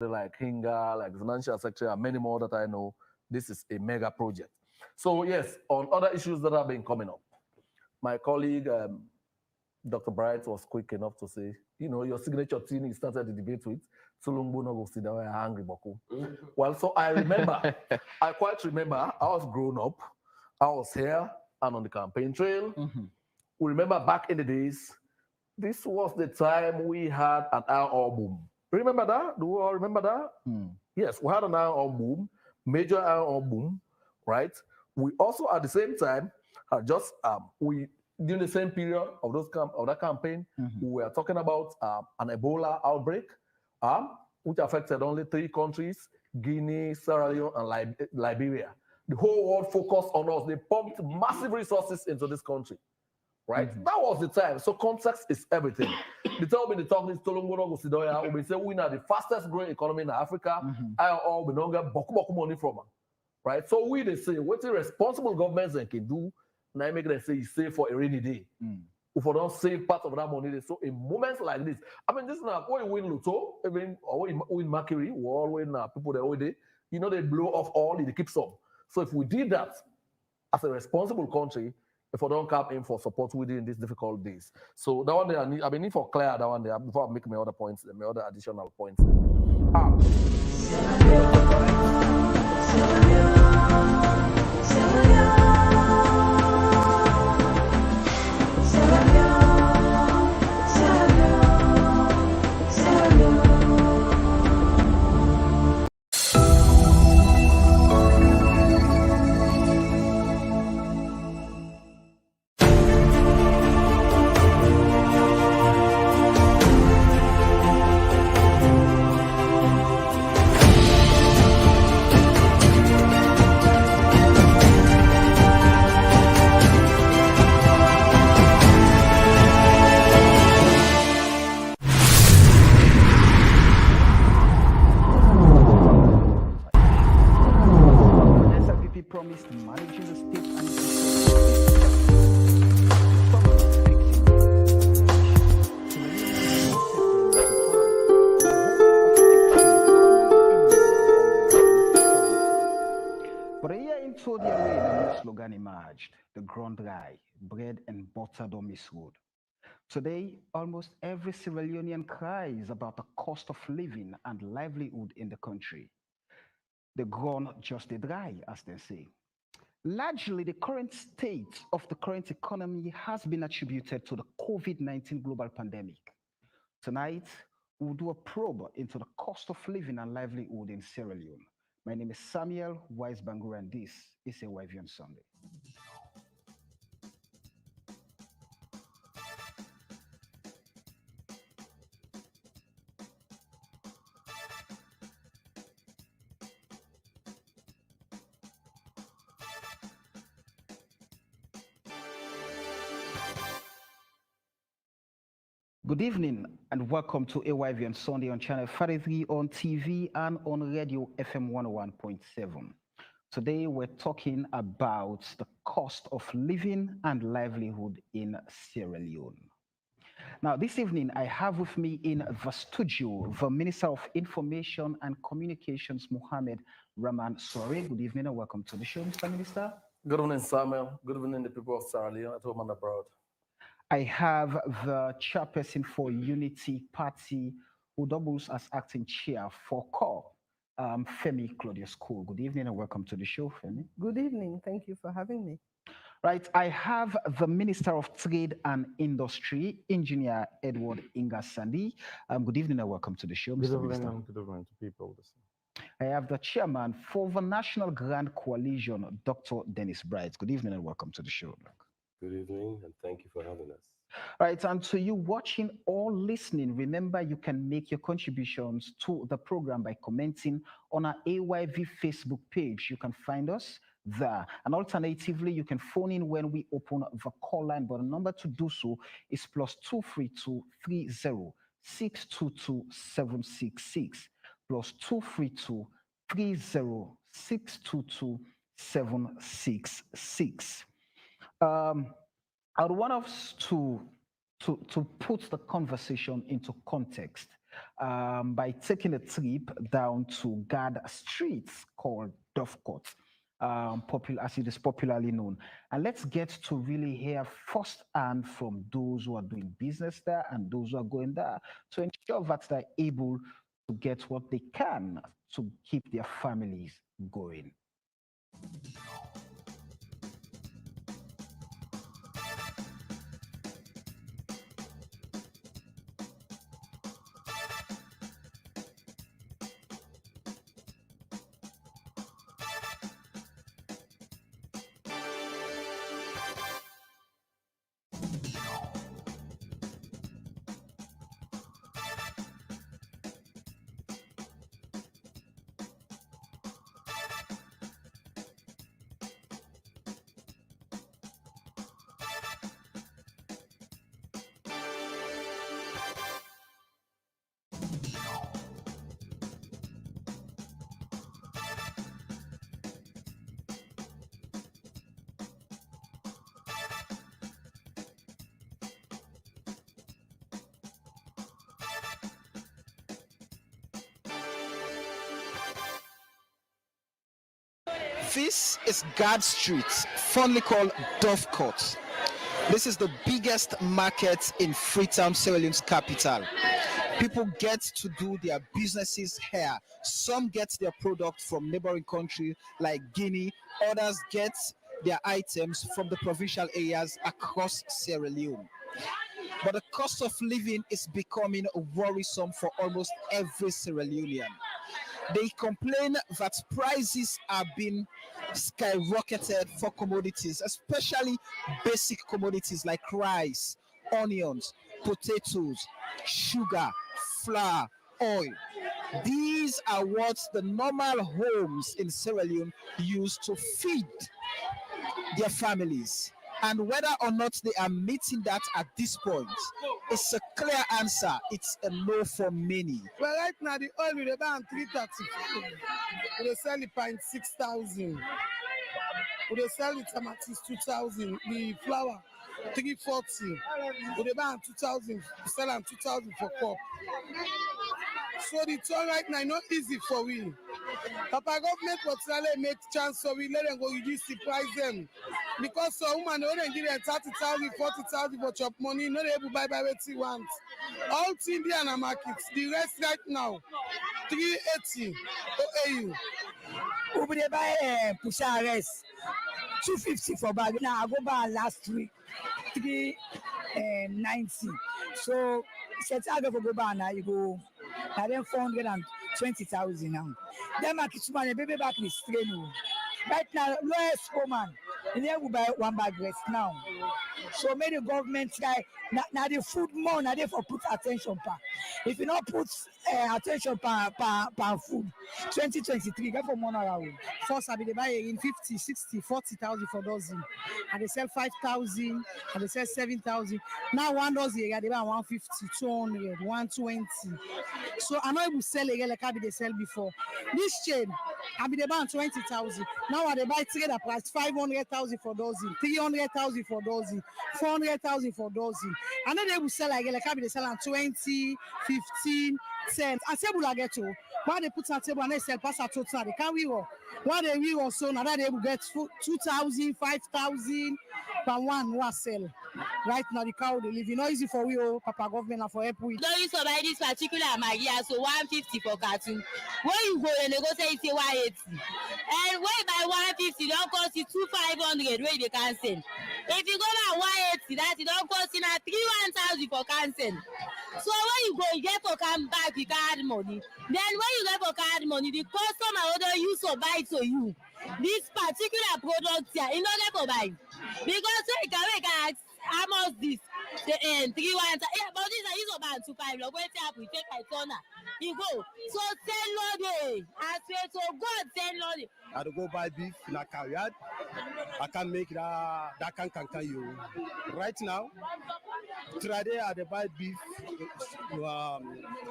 like Hinga, like the financial sector, and many more that I know. This is a mega project. So yes, on other issues that have been coming up, my colleague Dr. Bright was quick enough to say, your signature thing he started the debate with, Tulumbu no go sit down and hungry boku. Well, so I remember, I quite remember, I was grown up, I was here and on the campaign trail. We remember back in the days, this was the time we had an iron ore boom. Remember that? Do you all remember that? Yes, we had an iron ore boom, major iron ore boom, right? We also at the same time just we during the same period of that campaign, we were talking about an Ebola outbreak, which affected only three countries: Guinea, Sierra Leone, and Liberia. The whole world focused on us. They pumped massive resources into this country, right? That was the time. So context is everything. They tell me the talk is Tolongoro Sidoya. We say we are the fastest growing economy in Africa. I all we don't get boku money from them, right? So we they say what the responsible governments can do. Now make them say you save for a rainy day. If we don't save part of that money, so in moments like this, I mean, this is not when you win Lotto, even or win Mercury, or when people they already, they blow off all, they keep some. So if we did that as a responsible country, if we don't come in for support within these difficult days. So that one there, I mean, need for clear that one there before I make my other points, my other additional points. promised managing the state and but a year into their reign, a new slogan emerged: the Grand Rye, bread and butter don't miss road. Today, almost every Sierra Leonean cries about the cost of living and livelihood in the country. The ground just a dry, as they say. Largely, the current state of the current economy has been attributed to the COVID-19 global pandemic. Tonight, we'll do a probe into the cost of living and livelihood in Sierra Leone. My name is Samuel Weisbanger, and this is a YV on Sunday. Good evening and welcome to AYV on Sunday on Channel 33 on TV and on Radio FM 101.7. Today we're talking about the cost of living and livelihood in Sierra Leone. Now, this evening I have with me in the studio the Minister of Information and Communications, Mohammed Rahman Soare. Good evening and welcome to the show, Mr. Minister. Good evening, Samuel. Good evening, the people of Sierra Leone at home and abroad. I have the chairperson for Unity Party, who doubles as acting chair for CORE, Femi Claudius Cole. Good evening and welcome to the show, Femi. Good evening. Thank you for having me. Right, I have the Minister of Trade and Industry, Engineer Edward Ingasandi. Good evening and welcome to the show, Mr. Minister. Good evening to people. I have the chairman for the National Grand Coalition, Dr. Dennis Bright. Good evening and welcome to the show, Doc. Good evening, and thank you for having us. Right, and to you watching or listening, remember you can make your contributions to the program by commenting on our AYV Facebook page. You can find us there. And alternatively, you can phone in when we open the call line, but the number to do so is +232 30 622 766, +232 30 622 766. I would want us to put the conversation into context. by taking a trip down to Gad Streets called Dovecourt, as it is popularly known. And let's get to really hear firsthand from those who are doing business there and those who are going there to ensure that they're able to get what they can to keep their families going. This is Guard Street, fondly called Dovecourt. This is the biggest market in Freetown, Sierra Leone's capital. People get to do their businesses here. Some get their product from neighboring countries like Guinea. Others get their items from the provincial areas across Sierra Leone. But the cost of living is becoming worrisome for almost every Sierra Leonean. They complain that prices are being skyrocketed for commodities, especially basic commodities like rice, onions, potatoes, sugar, flour, oil. These are what the normal homes in Sierra Leone use to feed their families. And whether or not they are meeting that at this point, it's a clear answer. It's a no for many. Well, right now the oil will buy 330. We sell it pint 6,000. We sell the tomatoes 2,000. The flour 340. We buy 2,000. We sell them 2,000 for cup. So the turn right now not easy for we. Papa government will try to make chance so we let them go reduce the price them. Because some woman don't give them 30,000, 40,000 for chop money, not able to buy what they want. All Indian markets, the rest right now, 380 OAU. Who would they buy Pusha rest? 250 for bag. Now I go buy last week, 390. So set I go for buy now you go. Now then 420,000 now. Then market man baby back is straight. Right now, lowest woman, and then we buy one bag rest now. So many government try now the food more now they for put attention pa. If you not put attention per food, 2023 get for money around. First, I be they buy in 50, 60, 40,000 for dozen. And they sell 5,000, and they sell 7,000. Now one dozen, they buy 150, 200, 120. So I know it will sell again like I be they sell before. This chain, I be they buy 20,000. Now I they buy trader price 500,000 for dozen, 300,000 for dozen, 400,000 for dozen. I know they will sell again like I be they sell on 20, 15, 10. I say will get to. Why they put on table and they sell pass a total, they can't we all. Why they we also now that they will get 2,000, 5,000 per one who sell. Right now the cow they live. You know easy for we all Papa government and for help we. Don't use to buy this particular Maggie so 150 for cartoon. When you go and they go say it's 180. And when you buy 150, don't cost you 2,500 where they can sell. If you go by 180, that it don't cost you now 3,1,000 for cancel. So when you go, you get for come back with card money. Then when you get for card money, the customer order you so buy to you. This particular product here, you don't get for buy. Because so you can ask how much this? The 3,1,000. Yeah, but this is about 2,500. Look, wait up, we take my turn. You go. So sell loading. I swear to God, sell loading. I to go buy beef in a carrier. I can make that can you. Right now, today I buy beef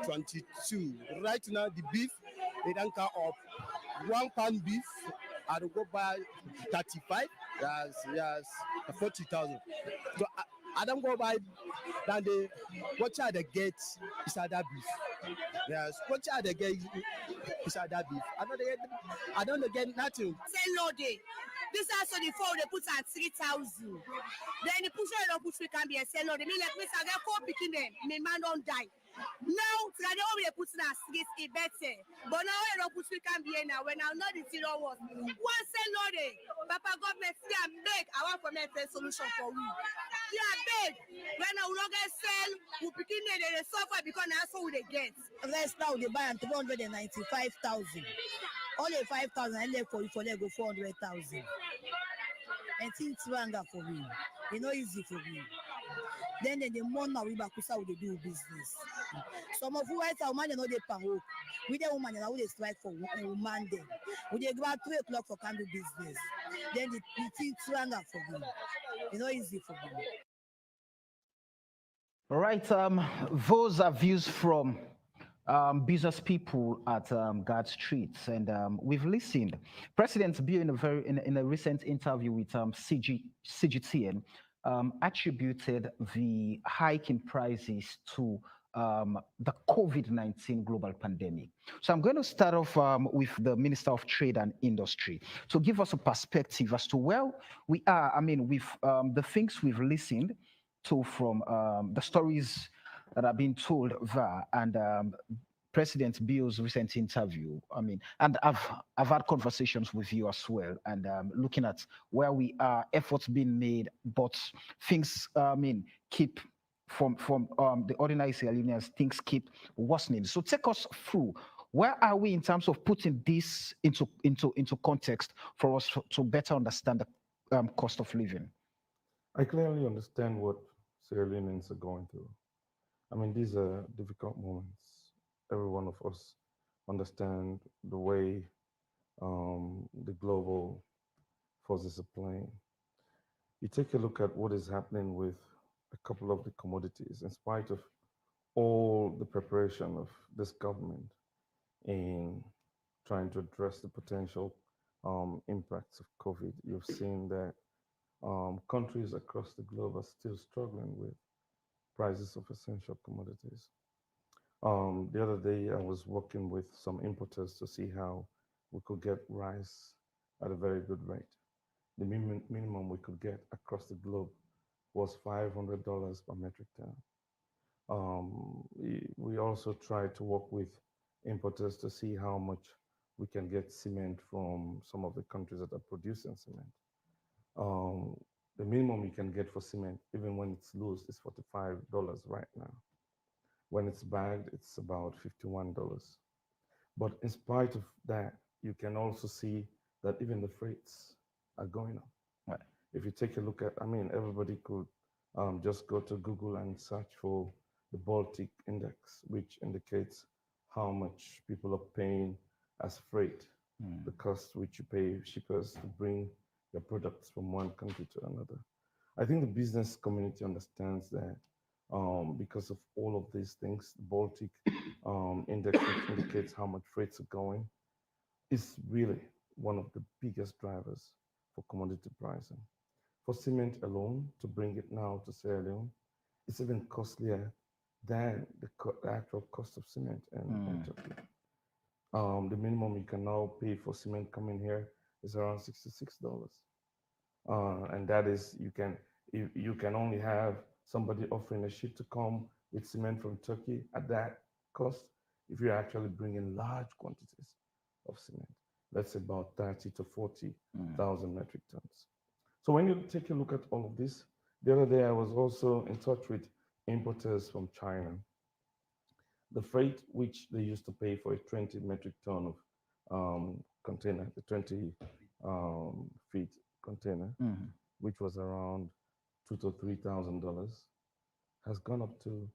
22. Right now the beef it don't come up 1 pound beef. I to go buy 35. Yes, 40,000. So I don't go buy than the what are the get is other beef. Yes, what are the get is other beef. I don't get nothing. Say no day. This also the phone they put at 3,000. Then the push don't push we can be a sell no. They mean like me say I get 4 picking them. My man don't die. Now try the way they put in a 6 better. But now I don't push we can be now. When I know the zero was one sell no day. Papa government see and beg. I want for me a solution for we. Yeah, beg. When I will not get sell, we picking them they suffer because that's what they get. Let's now they buy 295,000. Only 5,000 and left for they go 400,000. And things longer for me. It's not easy for me. Then the month now we back how they do business. Some of you guys are man know they pan hope. We the woman now they strike for woman then. We they go at 3 o'clock for can do business. Then the things longer for me. It's not easy for me. All right. Those are views from business people at Guard Streets, and we've listened. President Bill in a recent interview with CGTN attributed the hike in prices to the COVID-19 global pandemic. So I'm going to start off with the Minister of Trade and Industry to give us a perspective as to where we are. I mean, with the things we've listened to from the stories that are being told there, and President Bill's recent interview. I mean, and I've had conversations with you as well, and looking at where we are, efforts being made, but things, I mean, keep from the ordinary Sierra Leoneans, things keep worsening. So take us through. Where are we in terms of putting this into context for us to better understand the cost of living? I clearly understand what Sierra Leoneans are going through. I mean, these are difficult moments. Every one of us understand the way the global forces are playing. You take a look at what is happening with a couple of the commodities, in spite of all the preparation of this government in trying to address the potential impacts of COVID. You've seen that countries across the globe are still struggling with prices of essential commodities. The other day, I was working with some importers to see how we could get rice at a very good rate. The minimum we could get across the globe was $500 per metric ton. We also tried to work with importers to see how much we can get cement from some of the countries that are producing cement. Um, the minimum you can get for cement, even when it's loose, is $45 right now. When it's bagged, it's about $51. But in spite of that, you can also see that even the freights are going up. Right. If you take a look at, I mean, everybody could just go to Google and search for the Baltic Index, which indicates how much people are paying as freight, the cost which you pay shippers to bring your products from one country to another. I think the business community understands that because of all of these things, the Baltic Index, which indicates how much freights are going, is really one of the biggest drivers for commodity pricing. For cement alone, to bring it now to Sierra Leone, it's even costlier than the actual cost of cement in Turkey. The minimum you can now pay for cement coming here is around $66. And that is, you can only have somebody offering a ship to come with cement from Turkey at that cost if you're actually bringing large quantities of cement. That's about 30 to 40,000 metric tons. So when you take a look at all of this, the other day I was also in touch with importers from China. The freight which they used to pay for a 20 metric ton of container, the 20 feet container, which was around $2,000 to $3,000, has gone up to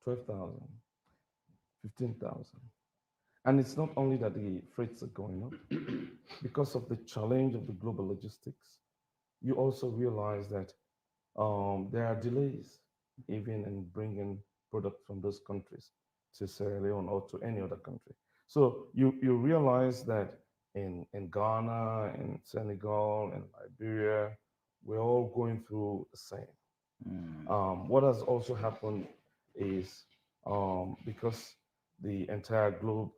12,000, 15,000. And it's not only that the freights are going up, because of the challenge of the global logistics, you also realize that there are delays even in bringing products from those countries to Sierra Leone or to any other country. So you realize that in Ghana, in Senegal, in Liberia, we're all going through the same. What has also happened is because the entire globe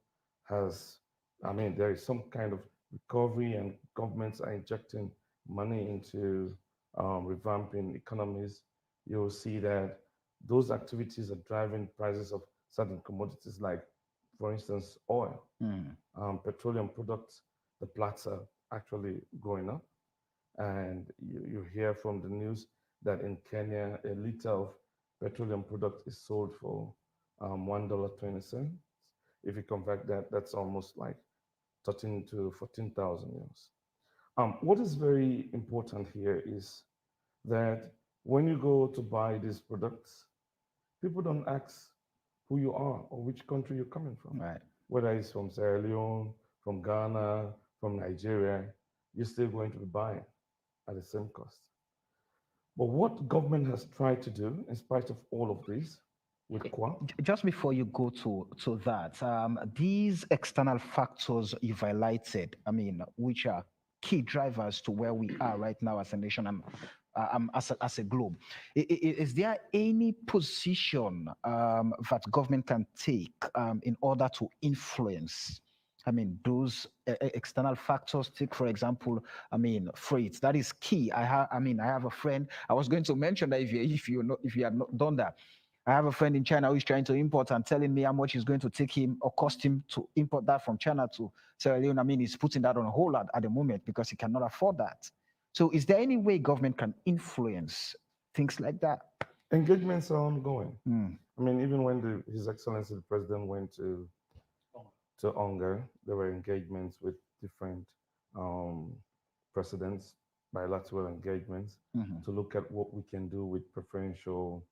has, I mean, there is some kind of recovery and governments are injecting money into revamping economies. You'll see that those activities are driving prices of certain commodities, like, for instance, oil, petroleum products. The plats are actually going up. And you hear from the news that in Kenya, a liter of petroleum product is sold for $1.20. If you convert that, that's almost like 13 to 14,000 euros. What is very important here is that when you go to buy these products, people don't ask who you are or which country you're coming from. Right. Whether it's from Sierra Leone, from Ghana, from Nigeria, you're still going to be buying at the same cost. But what government has tried to do, in spite of all of this, with Kwa, Just before you go to that, these external factors you've highlighted, I mean, which are key drivers to where we are right now as a nation and as a globe. Is there any position that government can take in order to influence? I mean, those external factors. Take, for example, I mean, freight. That is key. I have a friend. I was going to mention that if you had not done that, I have a friend in China who is trying to import and telling me how much it's going to take him or cost him to import that from China to Sierra Leone. I mean, he's putting that on hold at the moment because he cannot afford that. So, is there any way government can influence things like that? engagements are ongoing. I mean, even when His Excellency the President went to Ongar, there were engagements with different um, presidents, bilateral engagements, to look at what we can do with preferential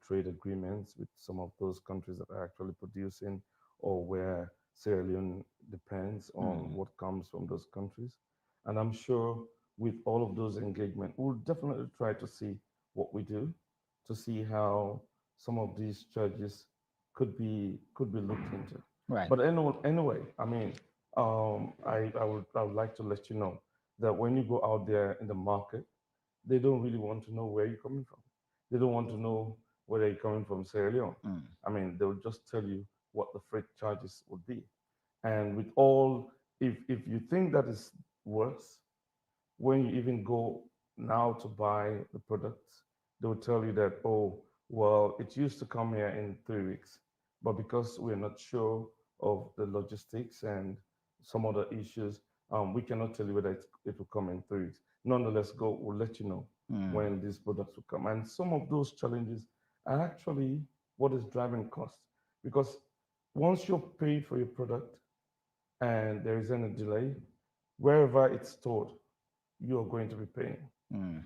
trade agreements with some of those countries that are actually producing, or where Sierra Leone depends on what comes from those countries. And I'm sure with all of those engagements, we'll definitely try to see what we do, to see how some of these charges could be looked into. Right. But anyway, I mean, I would like to let you know that when you go out there in the market, they don't really want to know where you're coming from. They don't want to know whether you're coming from Sierra Leone. I mean, they'll just tell you what the freight charges would be. And with all, if you think that is worse, when you even go now to buy the products, they will tell you that, oh, well, it used to come here in 3 weeks, but because we're not sure of the logistics and some other issues, we cannot tell you whether it will come in 3 weeks. Nonetheless, we'll let you know when these products will come. And some of those challenges are actually what is driving costs. Because once you're paid for your product and there is any delay, wherever it's stored, you're going to be paying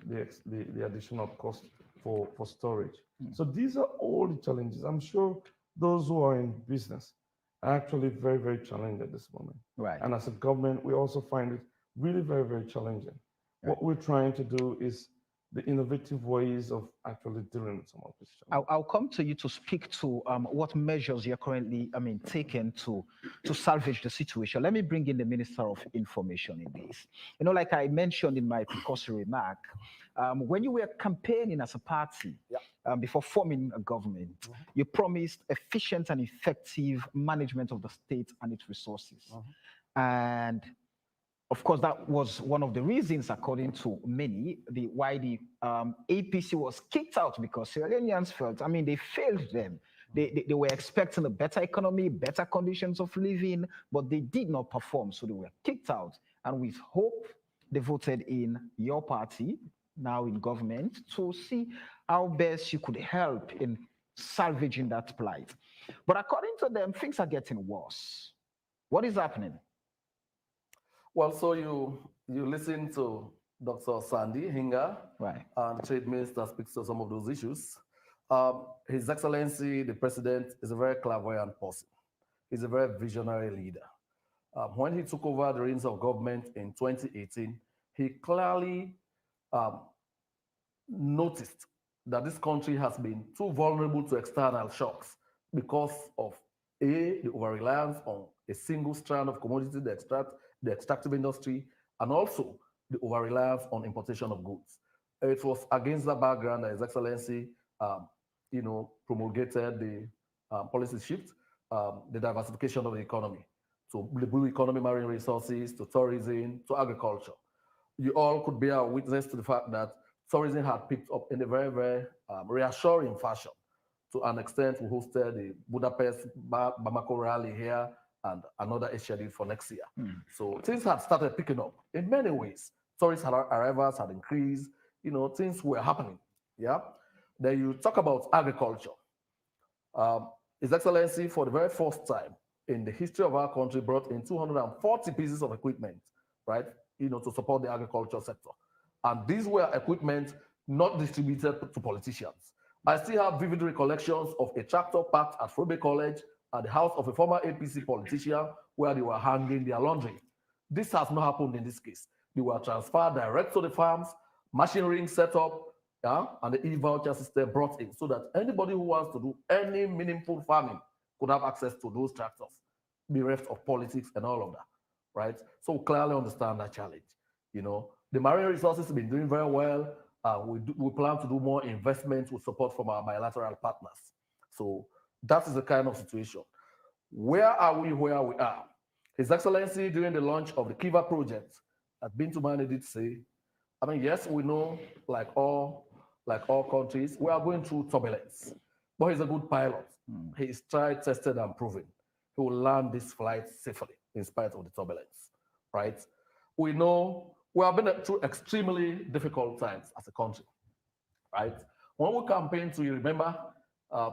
the additional cost for storage. So these are all the challenges. I'm sure those who are in business are actually very, very challenged at this moment. Right. And as a government, we also find it really very, very challenging. What we're trying to do is the innovative ways of actually dealing with some of these challenges. I'll come to you to speak to what measures you're currently, I mean, taking to salvage the situation. Let me bring in the Minister of Information in this. You know, like I mentioned in my precursory remark, when you were campaigning as a party before forming a government, you promised efficient and effective management of the state and its resources. And of course, that was one of the reasons, according to many, why the APC was kicked out, because Sierra Leoneans felt, I mean, they failed them. They were expecting a better economy, better conditions of living, but they did not perform, so they were kicked out. And with hope, they voted in your party, now in government, to see how best you could help in salvaging that plight. But according to them, things are getting worse. What is happening? Well, so you listen to Dr. Sandy Hinga, Right. and the trade minister speaks to some of those issues. His Excellency, the President, is a very clairvoyant person. He's a very visionary leader. When he took over the reins of government in 2018, he clearly noticed that this country has been too vulnerable to external shocks because of the over-reliance on a single strand of commodity, the extractive industry, and also the over-reliance on importation of goods. It was against that background that His Excellency, promulgated the policy shift, the diversification of the economy, to the blue economy, marine resources, to tourism, to agriculture. You all could bear witness to the fact that tourism had picked up in a very, very reassuring fashion. To an extent, we hosted the Budapest Bamako rally here, and another is scheduled for next year. So things had started picking up in many ways. Tourist arrivals had increased. Things were happening. Yeah. Then you talk about agriculture. His Excellency, for the very first time in the history of our country, brought in 240 pieces of equipment, right, to support the agriculture sector. And these were equipment not distributed to politicians. I still have vivid recollections of a tractor parked at Frobe College at the house of a former APC politician where they were hanging their laundry. This has not happened in this case. They were transferred direct to the farms, machinery set up, and the e-voucher system brought in so that anybody who wants to do any meaningful farming could have access to those tractors, bereft of politics and all of that, right? So we clearly understand that challenge. The marine resources have been doing very well. We plan to do more investments with support from our bilateral partners. So that is the kind of situation. Where are we where we are? His Excellency, during the launch of the Kiva project, at Bintu Mane did say, yes, we know, like all countries, we are going through turbulence. But he's a good pilot. He is tried, tested, and proven. He will land this flight safely in spite of the turbulence, right? We know we have been through extremely difficult times as a country, right? When we campaigned, you remember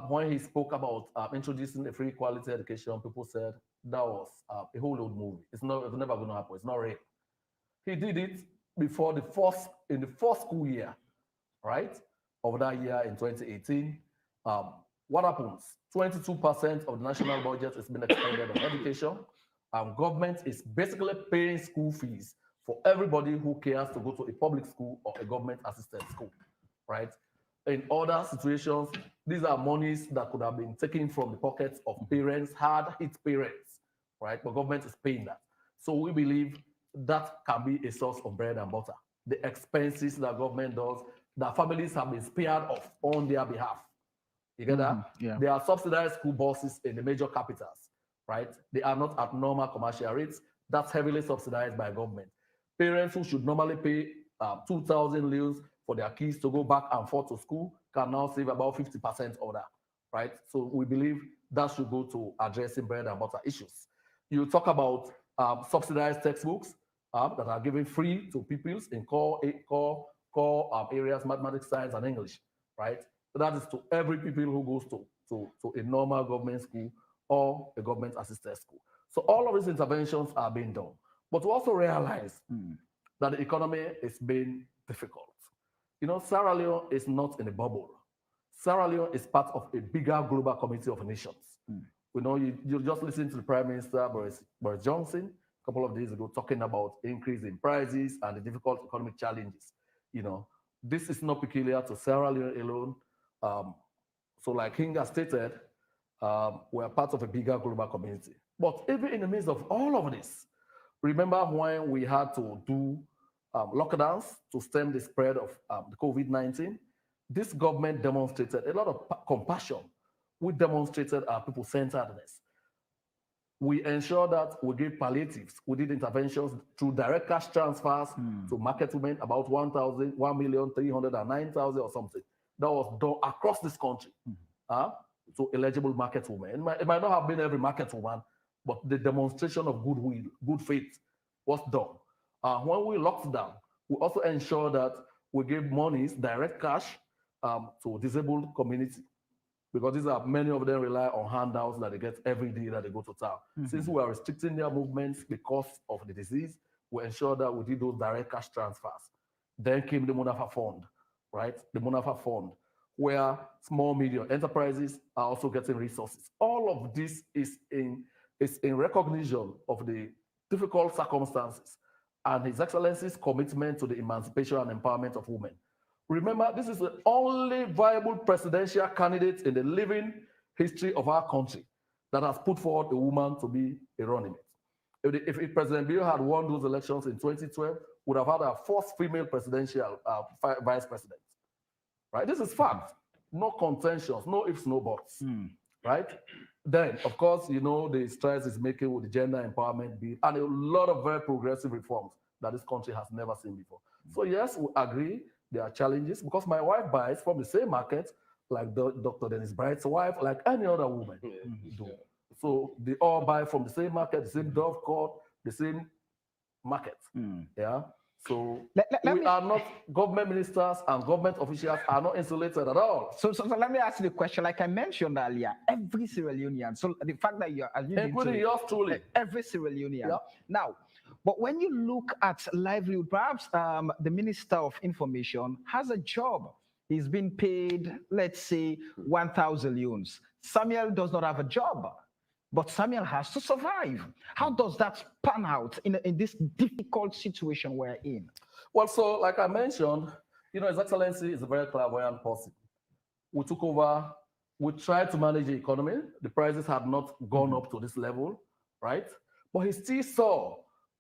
when he spoke about introducing a free quality education, people said that was a Hollywood movie. It's never going to happen. It's not real. He did it in the first school year, right, of that year in 2018. What happens? 22% of the national budget has been expended on education, and government is basically paying school fees for everybody who cares to go to a public school or a government-assisted school, right? In other situations, these are monies that could have been taken from the pockets of parents, hard-hit parents, right? But government is paying that. So we believe that can be a source of bread and butter. The expenses that government does, that families have been spared of on their behalf. You get that? Yeah. There are subsidized school buses in the major capitals, right? They are not at normal commercial rates. That's heavily subsidized by government. Parents who should normally pay 2,000 leos for their kids to go back and forth to school can now save about 50% of that, right? So we believe that should go to addressing bread and butter issues. You talk about subsidized textbooks that are given free to pupils in core areas, mathematics, science, and English, right? So that is to every pupil who goes to a normal government school or a government-assisted school. So all of these interventions are being done. But we also realize that the economy is being difficult. Sierra Leone is not in a bubble. Sierra Leone is part of a bigger global community of nations. You just listened to the Prime Minister, Boris Johnson, a couple of days ago, talking about increase in prices and the difficult economic challenges. This is not peculiar to Sierra Leone alone. So like Hinga stated, we're part of a bigger global community. But even in the midst of all of this, remember when we had to do lockdowns to stem the spread of the COVID-19? This government demonstrated a lot of compassion. We demonstrated our people-centeredness. We ensured that we gave palliatives. We did interventions through direct cash transfers to market women, about 1,309,000 or something. That was done across this country to eligible market women. It might not have been every market woman, but the demonstration of goodwill, good faith was done. When we locked down, we also ensured that we gave monies, direct cash, to disabled community, because many of them rely on handouts that they get every day that they go to town. Since we are restricting their movements because of the disease, we ensured that we did those direct cash transfers. Then came the Munafa Fund, right? The Munafa Fund, where small, medium enterprises are also getting resources. All of this is in recognition of the difficult circumstances and His Excellency's commitment to the emancipation and empowerment of women. Remember, this is the only viable presidential candidate in the living history of our country that has put forward a woman to be a running mate. if President Bill had won those elections in 2012, would have had our first female presidential vice president. Right? This is fact. No contentions, no ifs, no buts. Right? Then, of course, the strides is making with the gender empowerment bill and a lot of very progressive reforms that this country has never seen before. So yes, we agree there are challenges because my wife buys from the same market like Dr. Dennis Bright's wife, like any other woman do. So they all buy from the same market, the same dovecote, the same market. Yeah. So we are not government ministers and government officials are not insulated at all. So let me ask you the question. Like I mentioned earlier, every Sierra Leonean. So the fact that you're including yours truly, every Sierra Leonean. Now, but when you look at livelihood, perhaps the Minister of Information has a job. He's been paid, let's say, 1,000 leones. Samuel does not have a job, but Samuel has to survive. How does that pan out in this difficult situation we're in? Well, so like I mentioned, His Excellency is a very clairvoyant person. We took over, we tried to manage the economy. The prices had not gone up to this level, right? But he still saw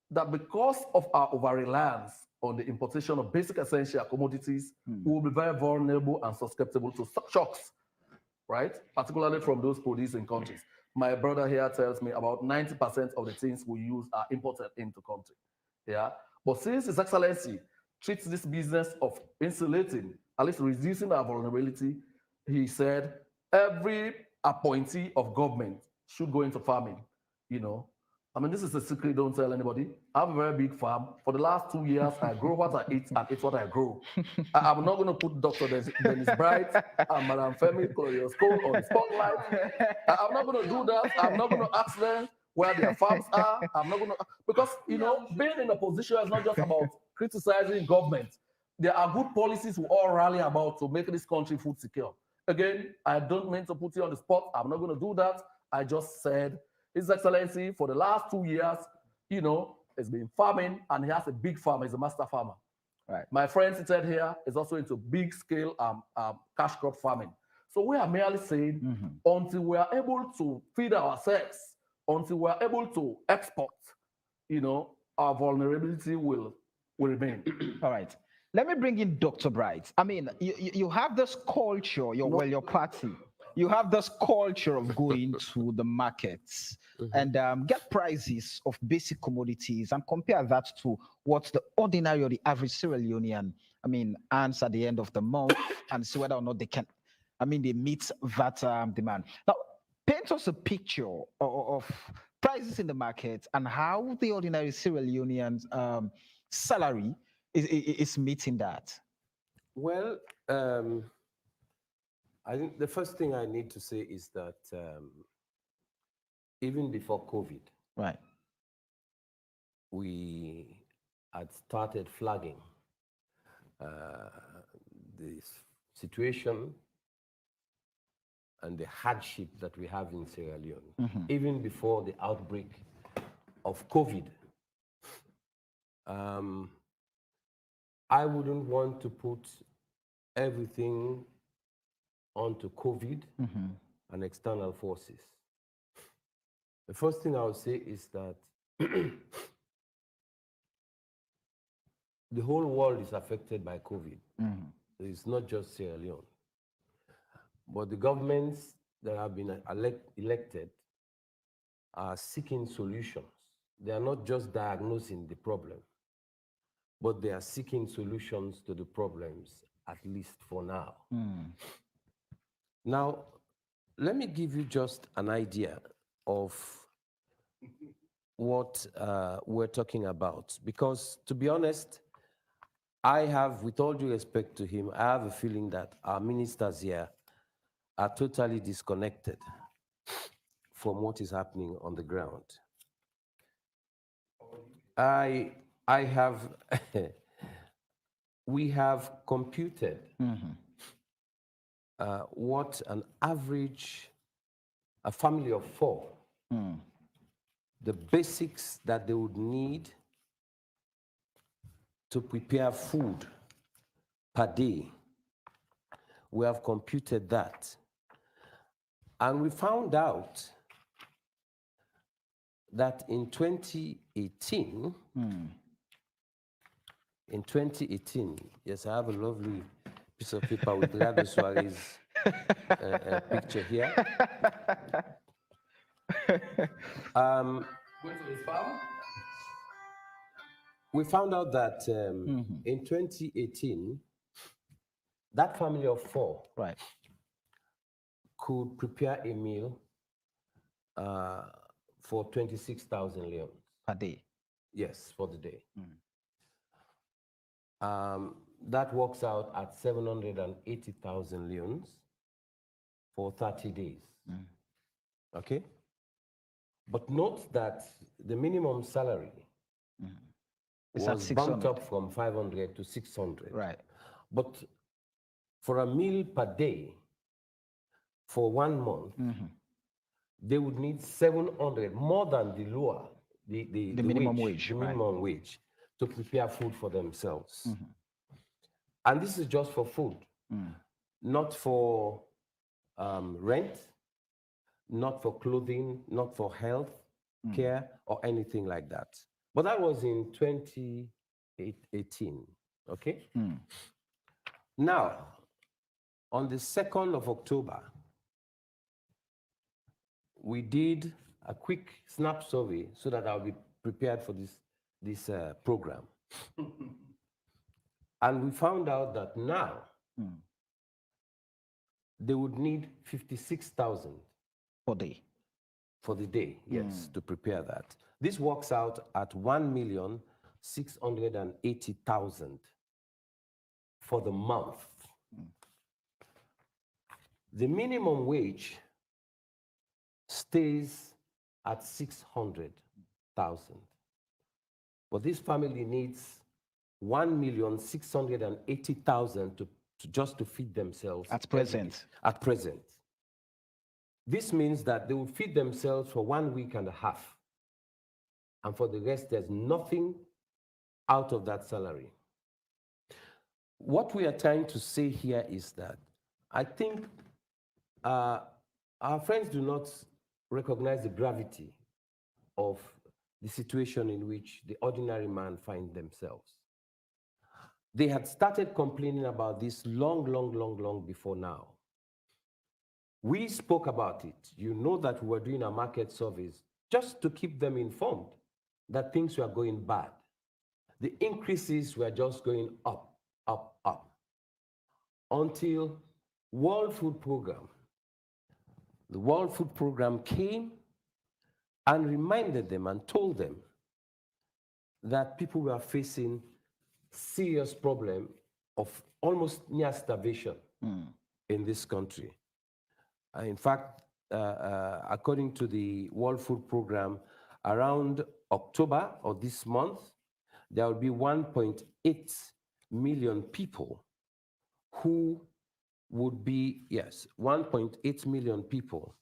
that because of our over-reliance on the importation of basic essential commodities, we will be very vulnerable and susceptible to shocks, right? Particularly from those producing countries. My brother here tells me about 90% of the things we use are imported into country. Yeah. But since His Excellency treats this business of insulating, at least reducing our vulnerability, he said every appointee of government should go into farming. This is a secret, don't tell anybody. I have a very big farm. For the last 2 years, I grow what I eat and eat what I grow. I'm not going to put Dr. Dennis Bright and Madam Femi Koriosco on the spotlight. I'm not going to do that. I'm not going to ask them where their farms are. I'm not going to, because, being in a position is not just about criticizing government. There are good policies we all rally about to make this country food secure. Again, I don't mean to put you on the spot. I'm not going to do that. I just said, His Excellency, for the last 2 years, has been farming, and he has a big farm. He's a master farmer. Right. My friend seated here is also into big scale cash crop farming. So we are merely saying, until we are able to feed ourselves, until we are able to export, our vulnerability will remain. All right. Let me bring in Dr. Bright. You have this culture, your party. You have this culture of going to the markets and get prices of basic commodities and compare that to what the ordinary or the average Sierra Leonean, earns at the end of the month and see whether or not they meet that demand. Now, paint us a picture of prices in the market and how the ordinary Sierra Leonean's salary is meeting that. Well, I think the first thing I need to say is that even before COVID, right, we had started flagging the situation and the hardship that we have in Sierra Leone, even before the outbreak of COVID. I wouldn't want to put everything onto COVID and external forces. The first thing I would say is that the whole world is affected by COVID. It's not just Sierra Leone. But the governments that have been elected are seeking solutions. They are not just diagnosing the problem, but they are seeking solutions to the problems, at least for now. Now, let me give you just an idea of what we're talking about. Because, to be honest, I have, with all due respect to him, I have a feeling that our ministers here are totally disconnected from what is happening on the ground. We have computed what an average, a family of 4, the basics that they would need to prepare food per day. We have computed that. And we found out that in 2018, yes, I have a lovely piece of paper with Rado Suarez picture here. We found out that in 2018, that family of 4 could prepare a meal for 26,000 leons. Per day? Yes, for the day. That works out at 780,000 leons for 30 days. Okay? But note that the minimum salary was bumped up from 500 to 600. Right. But for a meal per day for 1 month, they would need 700, more than the lower, the minimum wage. The minimum wage to prepare food for themselves. And this is just for food, not for rent, not for clothing, not for health care or anything like that. But that was in 2018, okay? Now, on the 2nd of October, we did a quick snap survey so that I'll be prepared for this program. And we found out that now they would need 56,000 per day. For the day, yes, to prepare that. This works out at 1,680,000 for the month. The minimum wage stays at 600,000. But this family needs 1,680,000 to just to feed themselves. At present. At present. This means that they will feed themselves for 1 week and a half. And for the rest, there's nothing out of that salary. What we are trying to say here is that I think our friends do not recognize the gravity of the situation in which the ordinary man finds themselves. They had started complaining about this long before now. We spoke about it. You know that we were doing a market surveys just to keep them informed that things were going bad. The increases were just going up, until World Food Program. The World Food Program came and reminded them and told them that people were facing serious problem of almost near starvation in this country. In fact, according to the World Food Program, around October of this month, there will be 1.8 million people who would be, 1.8 million people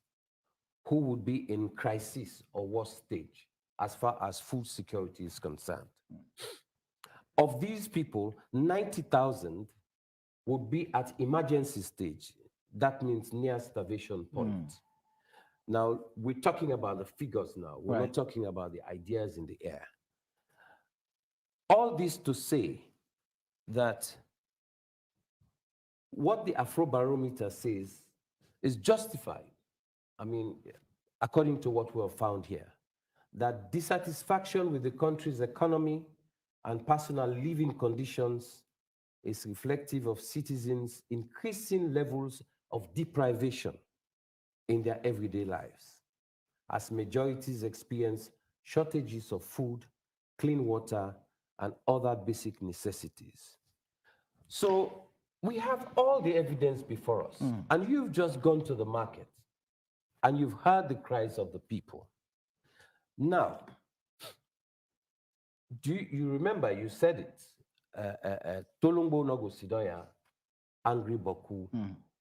who would be in crisis or worst stage as far as food security is concerned. Of these people, 90,000 would be at emergency stage. That means near starvation point. Now, we're talking about the figures now. We're not talking about the ideas in the air. All this to say that what the Afrobarometer says is justified. I mean, according to what we have found here, that dissatisfaction with the country's economy and personal living conditions is reflective of citizens' increasing levels of deprivation in their everyday lives, as majorities experience shortages of food, clean water, and other basic necessities. So we have all the evidence before us, and you've just gone to the market, and you've heard the cries of the people. Now, do you remember you said it, Tolongbo Nogo Sidoya, Angry Boku,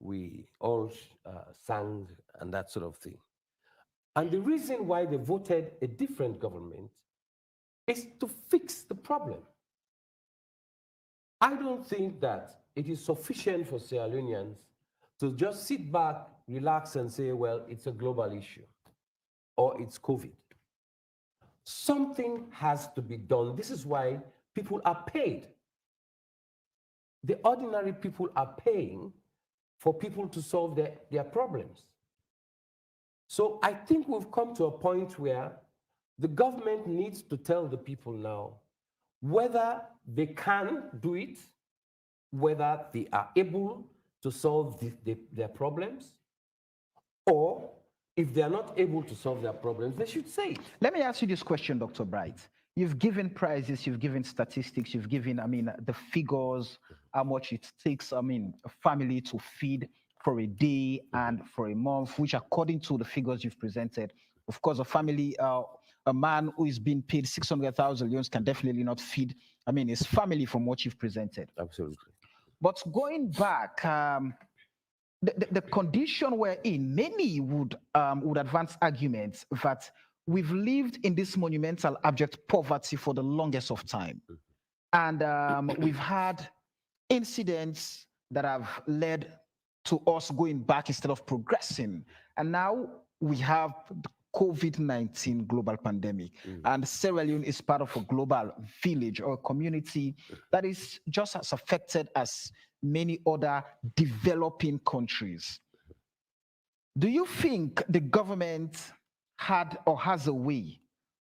we all sang and that sort of thing. And the reason why they voted a different government is to fix the problem. I don't think that it is sufficient for Sierra Leoneans to just sit back, relax, and say, well, it's a global issue, or it's COVID. Something has to be done. This is why people are paid. The ordinary people are paying for people to solve their problems. So I think we've come to a point where the government needs to tell the people now whether they can do it, whether they are able to solve their problems, or if they are not able to solve their problems, they should say it. Let me ask you this question, Dr. Bright. You've given prices, you've given statistics, you've given, the figures, how much it takes, a family to feed for a day and for a month, which according to the figures you've presented, of course, a family, a man who is being paid 600,000 leones can definitely not feed, his family from what you've presented. Absolutely. But going back, the condition we're in, many would advance arguments that we've lived in this monumental abject poverty for the longest of time. And we've had incidents that have led to us going back instead of progressing. And now we have the COVID-19 global pandemic. And Sierra Leone is part of a global village or community that is just as affected as many other developing countries. Do you think the government had or has a way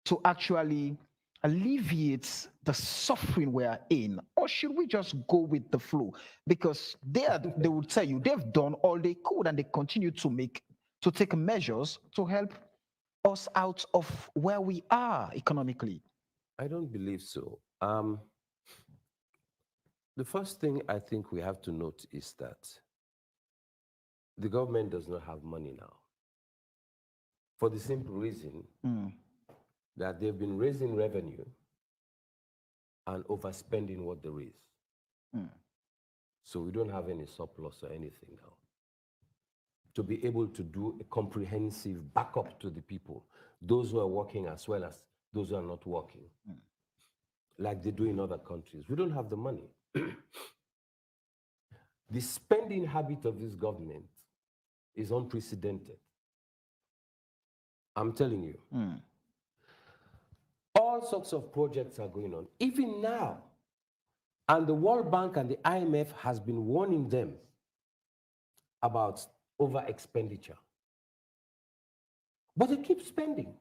to actually alleviate the suffering we are in, or should we just go with the flow? Because they will tell you they've done all they could and they continue to take measures to help us out of where we are economically. I don't believe so. The first thing I think we have to note is that the government does not have money now. For the simple reason that they've been raising revenue and overspending what there is. So we don't have any surplus or anything now to be able to do a comprehensive backup to the people, those who are working as well as those who are not working, like they do in other countries. We don't have the money. The spending habit of this government is unprecedented. I'm telling you. All sorts of projects are going on, even now. And the World Bank and the IMF has been warning them about over expenditure. But they keep spending.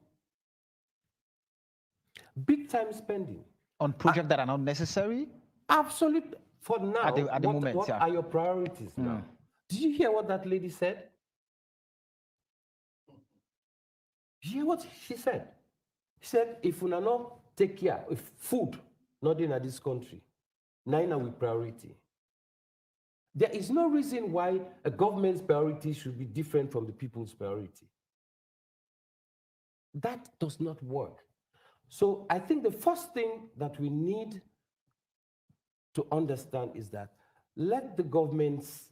Big time spending. On projects that are not necessary? Absolutely. For now, at the moment, what are your priorities now? Did you hear what that lady said? Did you hear what she said? She said, if we not take care of food, not in this country, neither with priority. There is no reason why a government's priority should be different from the people's priority. That does not work. So I think the first thing that we need to understand is that let the governments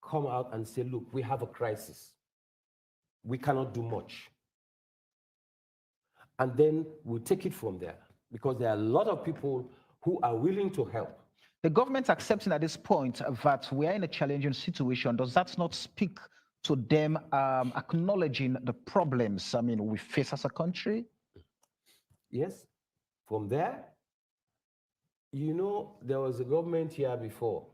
come out and say, look, we have a crisis. We cannot do much. And then we'll take it from there, because there are a lot of people who are willing to help. The government accepting at this point that we are in a challenging situation, does that not speak to them acknowledging the problems, we face as a country? Yes. From there, there was a government here before.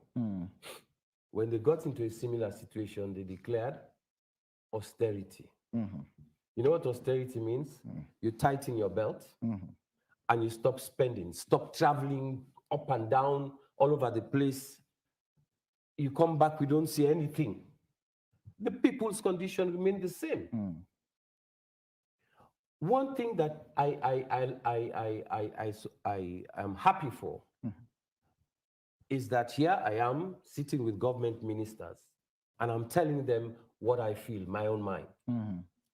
When they got into a similar situation, they declared austerity. You know what austerity means? You tighten your belt and you stop spending, stop traveling up and down all over the place. You come back, we don't see anything. The people's condition remain the same. One thing that I am happy for is that here I am sitting with government ministers and I'm telling them what I feel, my own mind.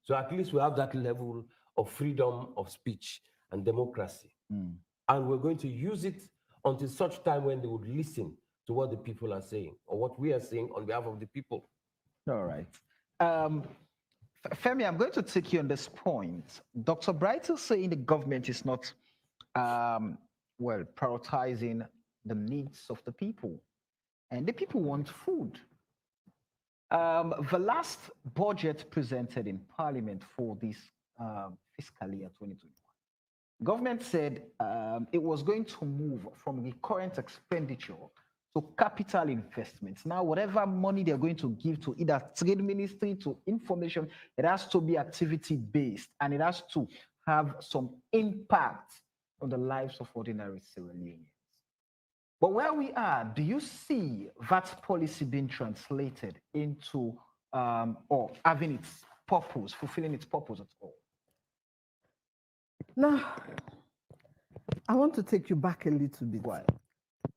So at least we have that level of freedom of speech and democracy. And we're going to use it until such time when they would listen to what the people are saying or what we are saying on behalf of the people. All right. Femi, I'm going to take you on this point. Dr. Bright is saying the government is not, prioritizing the needs of the people. And the people want food. The last budget presented in Parliament for this fiscal year 2021 Government said it was going to move from recurrent expenditure to capital investments. Now, whatever money they're going to give to either trade ministry to information, it has to be activity based and it has to have some impact on the lives of ordinary Sierra Leoneans. But where we are, do you see that policy being translated into or having its purpose, fulfilling its purpose at all? Now, I want to take you back a little bit. Why?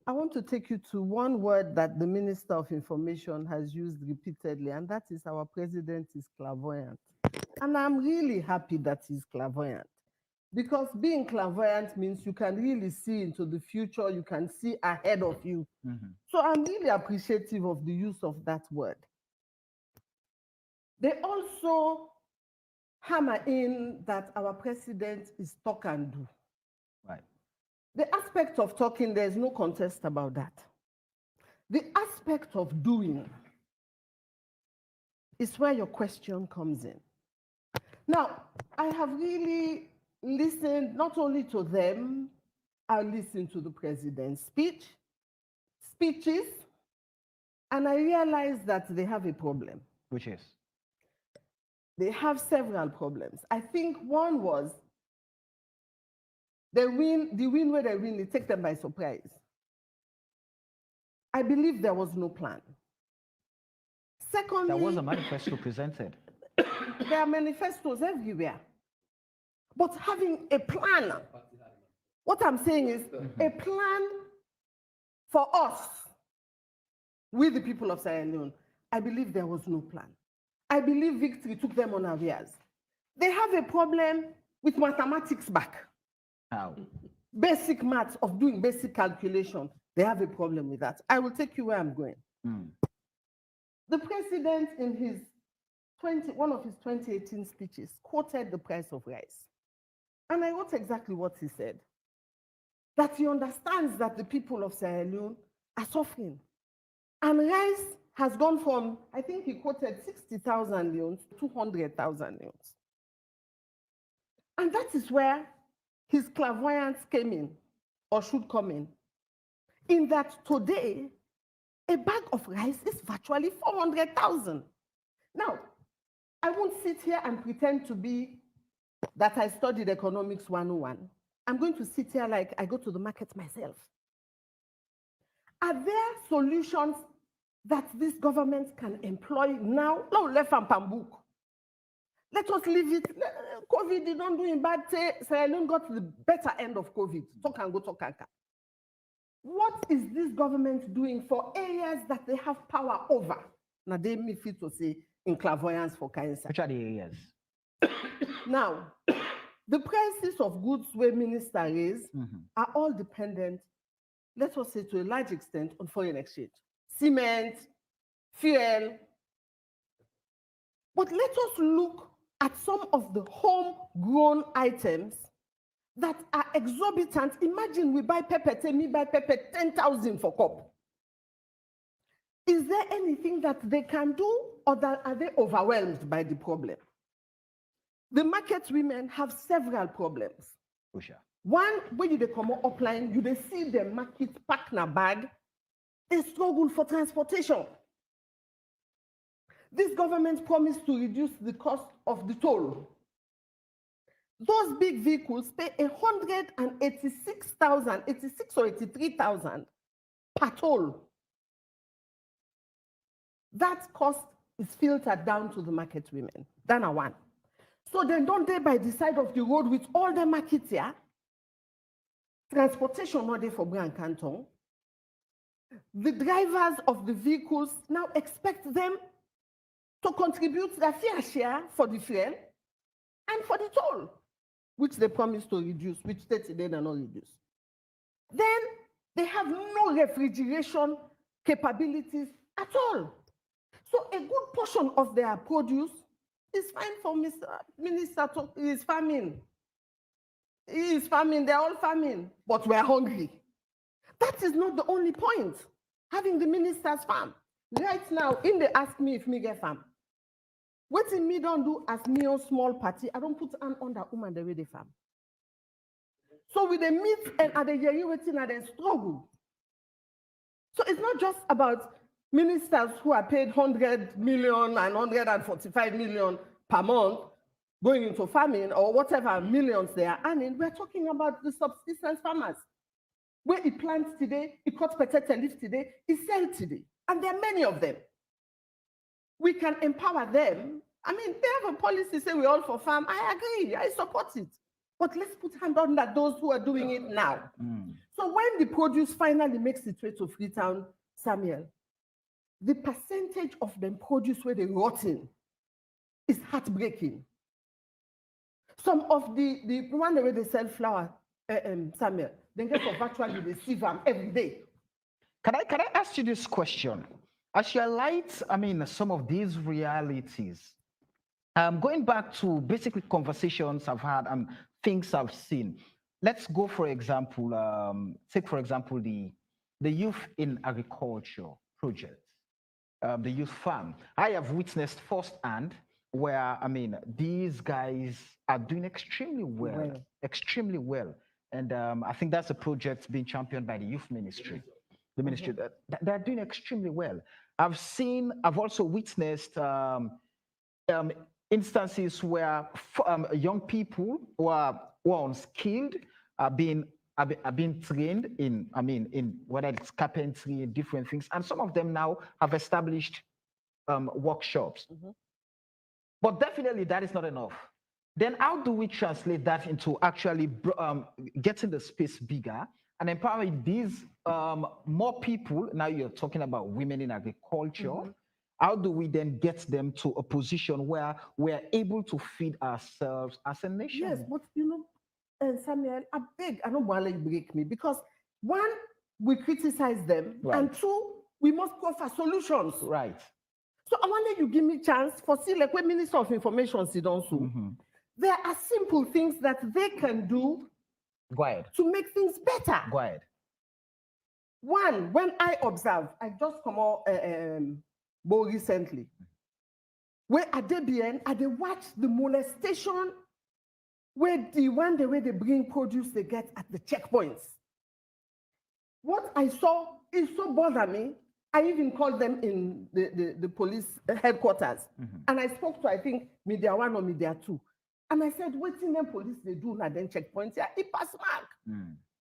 I want to take you to one word that the Minister of Information has used repeatedly, and that is our president is clairvoyant. And I'm really happy that he's clairvoyant, because being clairvoyant means you can really see into the future, you can see ahead of you. So I'm really appreciative of the use of that word. They also hammer in that our president is talk and do. Right. The aspect of talking, there's no contest about that. The aspect of doing is where your question comes in. Now, I have really listened not only to them, I listened to the president's speeches, and I realized that they have a problem. Which is? They have several problems. I think one was the win where they win, they take them by surprise. I believe there was no plan. Secondly, there was a manifesto presented. There are manifestos everywhere. But having a plan, what I'm saying is a plan for us, with the people of Sierra Leone, I believe there was no plan. I believe victory took them unawares. They have a problem with mathematics back. How? Basic maths of doing basic calculation. They have a problem with that. I will take you where I'm going. The president in his one of his 2018 speeches quoted the price of rice. And I wrote exactly what he said. That he understands that the people of Sierra Leone are suffering. And rice has gone from, I think he quoted 60,000 leones to 200,000 leones. And that is where his clairvoyance came in, or should come in that today, a bag of rice is virtually 400,000. Now, I won't sit here and pretend to be that I studied economics 101. I'm going to sit here like I go to the market myself. Are there solutions that this government can employ now? No, let us leave it. COVID did not do in bad. Sierra Leone got the better end of COVID. Talk and go, talk and come. What is this government doing for areas that they have power over? Now, they may fit to say in clairvoyance for cancer. Which are the areas? Now, the prices of goods where minister raise are all dependent, let us say to a large extent, on foreign exchange. Cement, fuel. But let us look at some of the homegrown items that are exorbitant. Imagine we buy pepper, me buy pepper 10,000 for cup. Is there anything that they can do, or that are they overwhelmed by the problem? The market women have several problems. Oh, sure. One, when you come upline, you see the market pack in a bag, they struggle for transportation. This government promised to reduce the cost of the toll. Those big vehicles pay 186,000, 86 or 83,000 per toll. That cost is filtered down to the market women. That's one. So they don't dey by the side of the road with all the markets here. Transportation not there for Grand Canton. The drivers of the vehicles now expect them to contribute their fair share for the fuel and for the toll, which they promised to reduce, which states they did not reduce. Then they have no refrigeration capabilities at all. So a good portion of their produce is fine for Minister to is farming. He is farming, they're all farming, but we're hungry. That is not the only point. Having the minister's farm. Right now, in they ask me if me get farm. What in me don't do as me on small party, I don't put an on that woman the way they farm. So with the meet and at the year waiting at the struggle. So it's not just about ministers who are paid 100 million and 145 million per month going into farming or whatever millions they are earning. We're talking about the subsistence farmers. Where he plants today, he cuts potato leaf today, he sells today. And there are many of them. We can empower them. I mean, they have a policy say we're all for farm. I agree, I support it. But let's put hand on that those who are doing it now. So when the produce finally makes its way to Freetown, Samuel, the percentage of them produce where they rot in is heartbreaking. Some of the one where they sell flour, Samuel, they get for virtually they see them every day. Can I ask you this question? As you highlight, I mean, some of these realities, going back to basically conversations I've had and things I've seen. Let's go, for example, take for example the youth in agriculture project, the youth farm. I have witnessed firsthand where, I mean, these guys are doing extremely well. And I think that's a project being championed by the youth ministry. The ministry, they're doing extremely well. I've also witnessed instances where young people who are unskilled are being trained in, I mean, in whether it's carpentry and different things. And some of them now have established workshops. But definitely that is not enough. Then how do we translate that into actually getting the space bigger and empowering these more people? Now you're talking about women in agriculture. How do we then get them to a position where we're able to feed ourselves as a nation? Yes, but you know, Samuel, I beg, I don't want to break me, because one, we criticize them, and two, we must go for solutions. Right. So I want you give me chance for see like when Minister of Information sit down so. There are simple things that they can do to make things better. Go ahead. One, when I observe, I just come out more recently, where at DBN, I they watch the molestation where the way they bring produce they get at the checkpoints. What I saw is so bother me. I even called them in the police headquarters. And I spoke to, I think, Media 1 or Media 2. And I said, what's in them police they do now then checkpoints here? It pass mark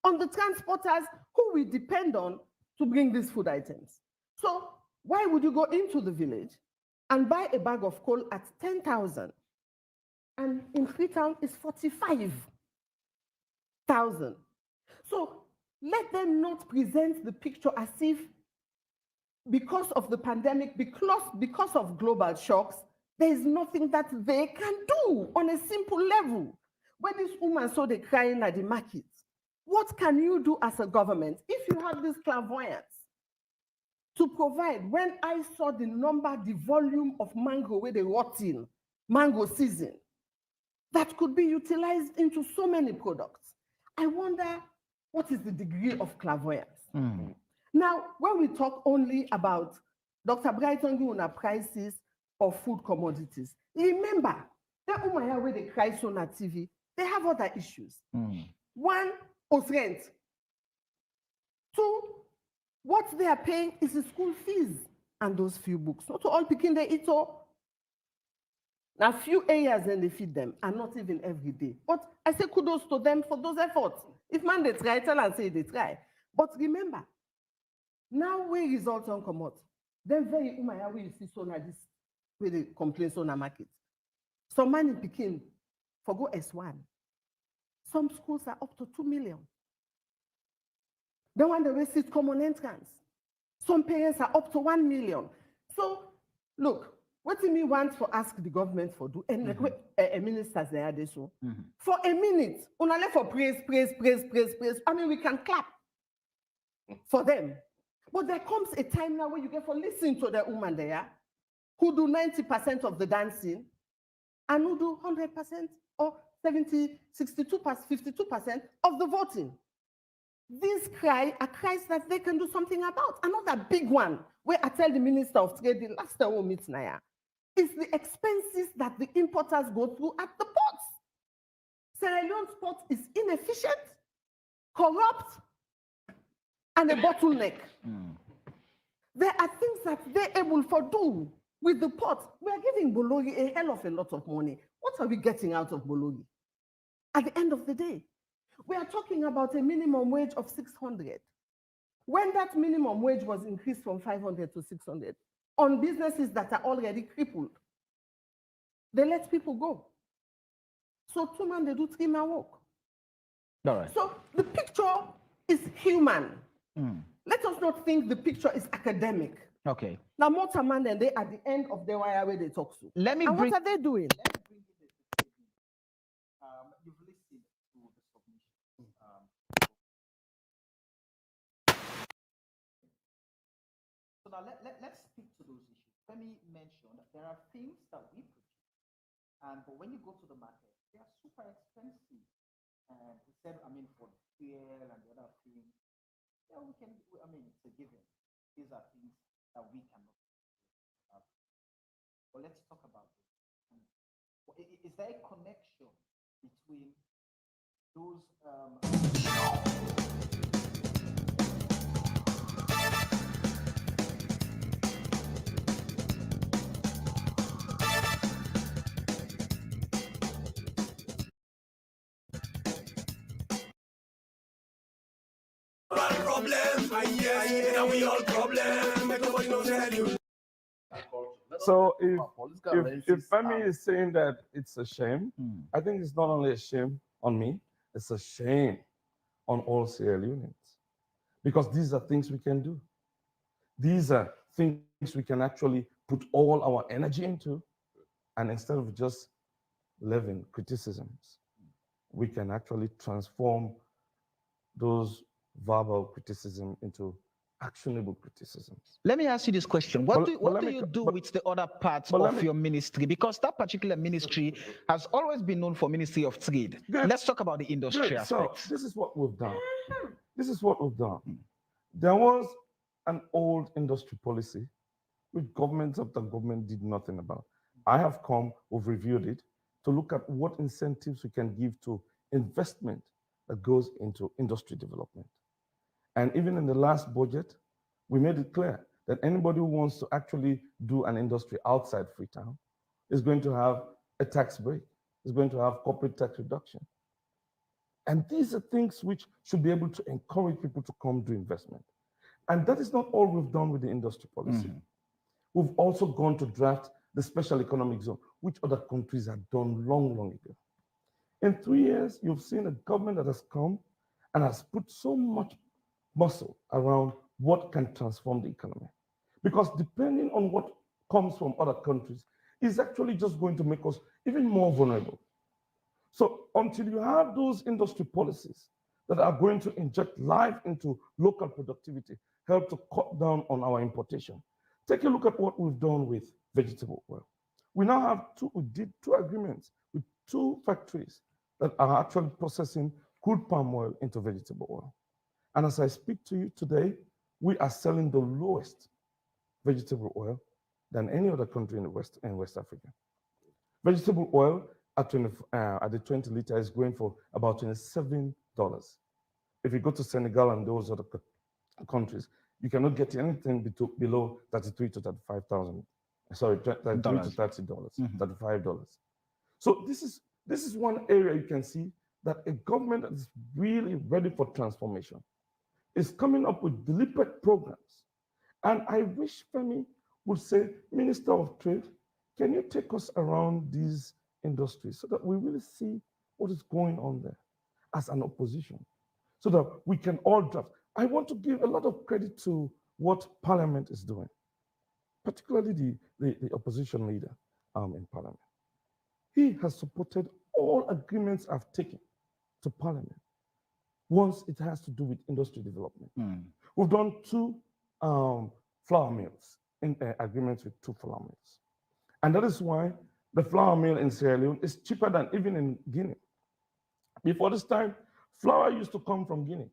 on the transporters who we depend on to bring these food items. So why would you go into the village and buy a bag of coal at 10,000 and in Freetown is 45,000? So let them not present the picture as if because of the pandemic, because of global shocks, there is nothing that they can do on a simple level. When this woman saw they crying at the market, what can you do as a government if you have this clairvoyance to provide? When I saw the number, the volume of mango where they rot in, mango season, that could be utilized into so many products, I wonder what is the degree of clairvoyance? Now, when we talk only about Dr. Brighton giving a prices of food commodities, remember that Umaya where they cry so on TV, they have other issues. One, rent. Two, what they are paying is the school fees and those few books. Not all picking they eat all. Now, few areas then they feed them, and not even every day. But I say kudos to them for those efforts. If man they try, tell and say they try. But remember, now where results don't come out, then very umaya where you see so na this where they complain so na market. Some man in Peking for go S1. Some schools are up to 2 million. Then when they waste it common entrance, some parents are up to 1 million. So look, what do you want to ask the government for do? And ministers they are so. For a minute, on for praise. I mean, we can clap for them. But there comes a time now where you get for listening to the woman there who do 90% of the dancing and who do 100% or 70, 62%, 52% of the voting. These are cries that they can do something about. Another big one, where I tell the Minister of Trade, the last time we meet now, is the expenses that the importers go through at the ports. Sierra Leone's port is inefficient. corrupt, and a bottleneck. There are things that they're able to do with the port. We are giving Bologna a hell of a lot of money. What are we getting out of Bologna? At the end of the day, we are talking about a minimum wage of 600. When that minimum wage was increased from 500 to 600, on businesses that are already crippled, they let people go. So 2 man, they do 3 man work. All right. So the picture is human. Let us not think the picture is academic. Okay. Now, more man than they at the end of the wire where they talk to. Let me and bring. what are they doing? You've listened to the submission. So now let's speak to those issues. Let me mention that there are things that we produce, but when you go to the market, they are super expensive. And he said, I mean, for the fuel and the other things, yeah, I mean, it's a given. These are things that we cannot have. But let's talk about this. Is there a connection between those So if Femi is saying that it's a shame, I think it's not only a shame on me, it's a shame on all Sierra Leoneans. Because these are things we can do. These are things we can actually put all our energy into, and instead of just levying criticisms, we can actually transform those verbal criticism into actionable criticisms. Let me ask you this question. What do you do with the other parts of your ministry? Because that particular ministry has always been known for Ministry of Trade. Good. Let's talk about the industry Good. aspect. So this is what we've done. This is what we've done. There was an old industry policy which government after government did nothing about. I have come, we've reviewed it, to look at what incentives we can give to investment that goes into industry development. And even in the last budget, we made it clear that anybody who wants to actually do an industry outside Freetown is going to have a tax break, is going to have corporate tax reduction. And these are things which should be able to encourage people to come do investment. And that is not all we've done with the industry policy. We've also gone to draft the special economic zone, which other countries have done long, long ago. In 3 years, you've seen a government that has come and has put so much muscle around what can transform the economy. Because depending on what comes from other countries is actually just going to make us even more vulnerable. So until you have those industry policies that are going to inject life into local productivity, help to cut down on our importation. Take a look at what we've done with vegetable oil. We now have we did 2 agreements with 2 factories that are actually processing crude palm oil into vegetable oil. And as I speak to you today, we are selling the lowest vegetable oil than any other country in West Africa. Vegetable oil at the 20 liter is going for about $27. If you go to Senegal and those other countries, you cannot get anything below 33 to 35,000. Sorry, 33 to $30, $35. So this is one area you can see that a government that is really ready for transformation is coming up with deliberate programs. And I wish Femi would say, Minister of Trade, can you take us around these industries so that we really see what is going on there as an opposition, so that we can all draft. I want to give a lot of credit to what Parliament is doing, particularly the opposition leader in Parliament. He has supported all agreements I've taken to Parliament once it has to do with industry development. We've done 2 flour mills, in agreements with 2 flour mills. And that is why the flour mill in Sierra Leone is cheaper than even in Guinea. Before this time, flour used to come from Guinea.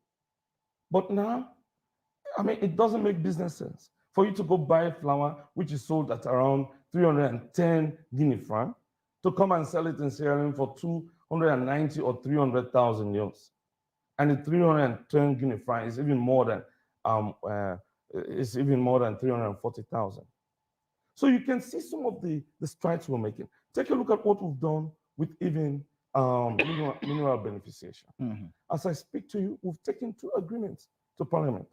But now, I mean, it doesn't make business sense for you to go buy flour, which is sold at around 310 Guinea francs, to come and sell it in Sierra Leone for 290 or 300,000 euros. And the 310 guinea franc is even more than 340,000. So you can see some of the strides we're making. Take a look at what we've done with even mineral beneficiation. As I speak to you, we've taken 2 agreements to Parliament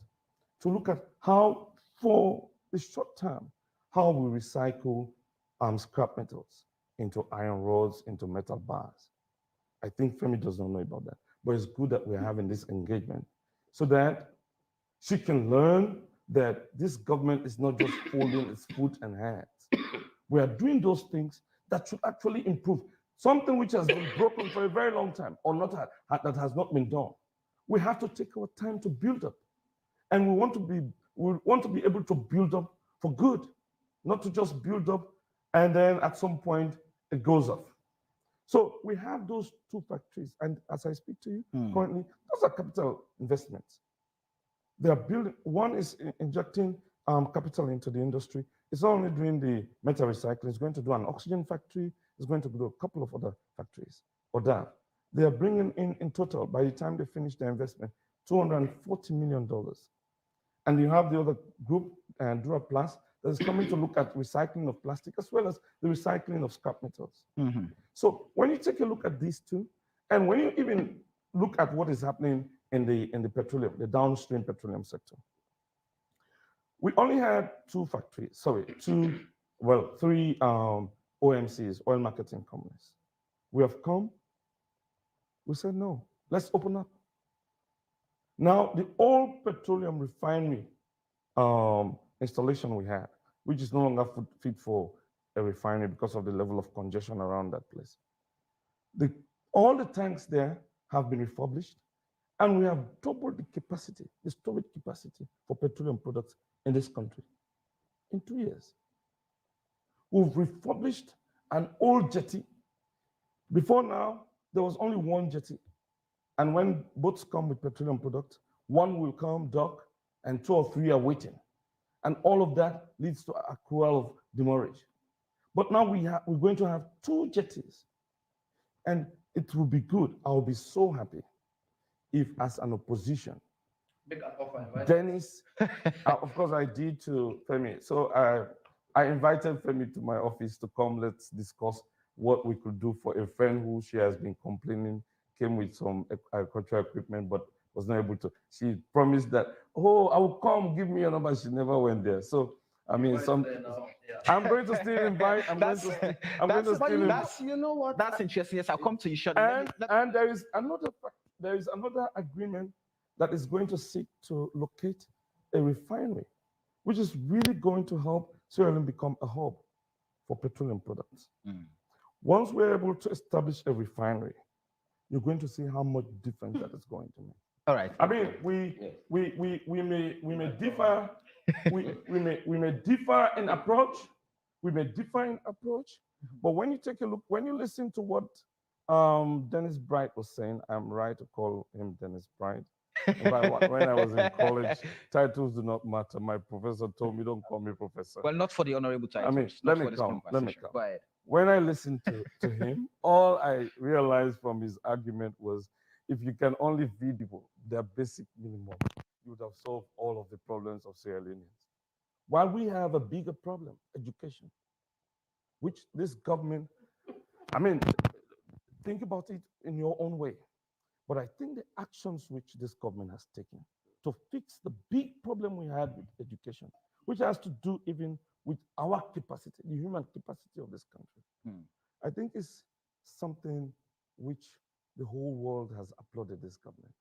to look at how, for the short term, how we recycle scrap metals into iron rods, into metal bars. I think Femi does not know about that, but it's good that we're having this engagement so that she can learn that this government is not just holding its foot and hands. We are doing those things that should actually improve something which has been broken for a very long time or not that has not been done. We have to take our time to build up, and we want to be able to build up for good, not to just build up and then at some point it goes off. So we have those 2 factories, and as I speak to you currently, those are capital investments. They are building. One is injecting capital into the industry. It's not only doing the metal recycling, it's going to do an oxygen factory, it's going to do a couple of other factories. Or that. They are bringing in total, by the time they finish their investment, $240 million. And you have the other group, Duraplast, that is coming to look at recycling of plastic as well as the recycling of scrap metals. So when you take a look at these 2, and when you even look at what is happening in the petroleum, the downstream petroleum sector, we only had 3 OMCs, oil marketing companies. We have come, we said, no, let's open up. Now, the old petroleum refinery installation we had, which is no longer fit for a refinery because of the level of congestion around that place. All the tanks there have been refurbished, and we have doubled the capacity, the storage capacity for petroleum products in this country in 2 years. We've refurbished an old jetty. Before now, there was only 1 jetty. And when boats come with petroleum products, 1 will come, dock, and 2 or 3 are waiting. And all of that leads to accrual of demurrage. But now we're going to have 2 jetties. And it will be good. I'll be so happy if, as an opposition, Dennis, of course I did to Femi. So I invited Femi to my office to come, let's discuss what we could do for a friend who she has been complaining, came with some agricultural equipment, but was not able to. She promised that, oh, I will come, give me your number. She never went there. So, I mean, I'm going to still invite. You know what? That's interesting. Yes, I'll come to you shortly. And there is another agreement that is going to seek to locate a refinery, which is really going to help Sierra Leone become a hub for petroleum products. Once we're able to establish a refinery, you're going to see how much difference that is going to make. All right. I mean, we may differ. we may differ in approach. But when you take a look, when you listen to what Dennis Bright was saying, I'm right to call him Dennis Bright. When I was in college, titles do not matter. My professor told me, don't call me professor. Well, not for the honorable titles. I mean, let me come. Go ahead. When I listened to him, all I realized from his argument was, if you can only feed people their basic minimum, you would have solved all of the problems of Sierra Leoneans. While we have a bigger problem, education, which this government, I mean, think about it in your own way. But I think the actions which this government has taken to fix the big problem we had with education, which has to do even with our capacity, the human capacity of this country, I think is something which the whole world has applauded this government.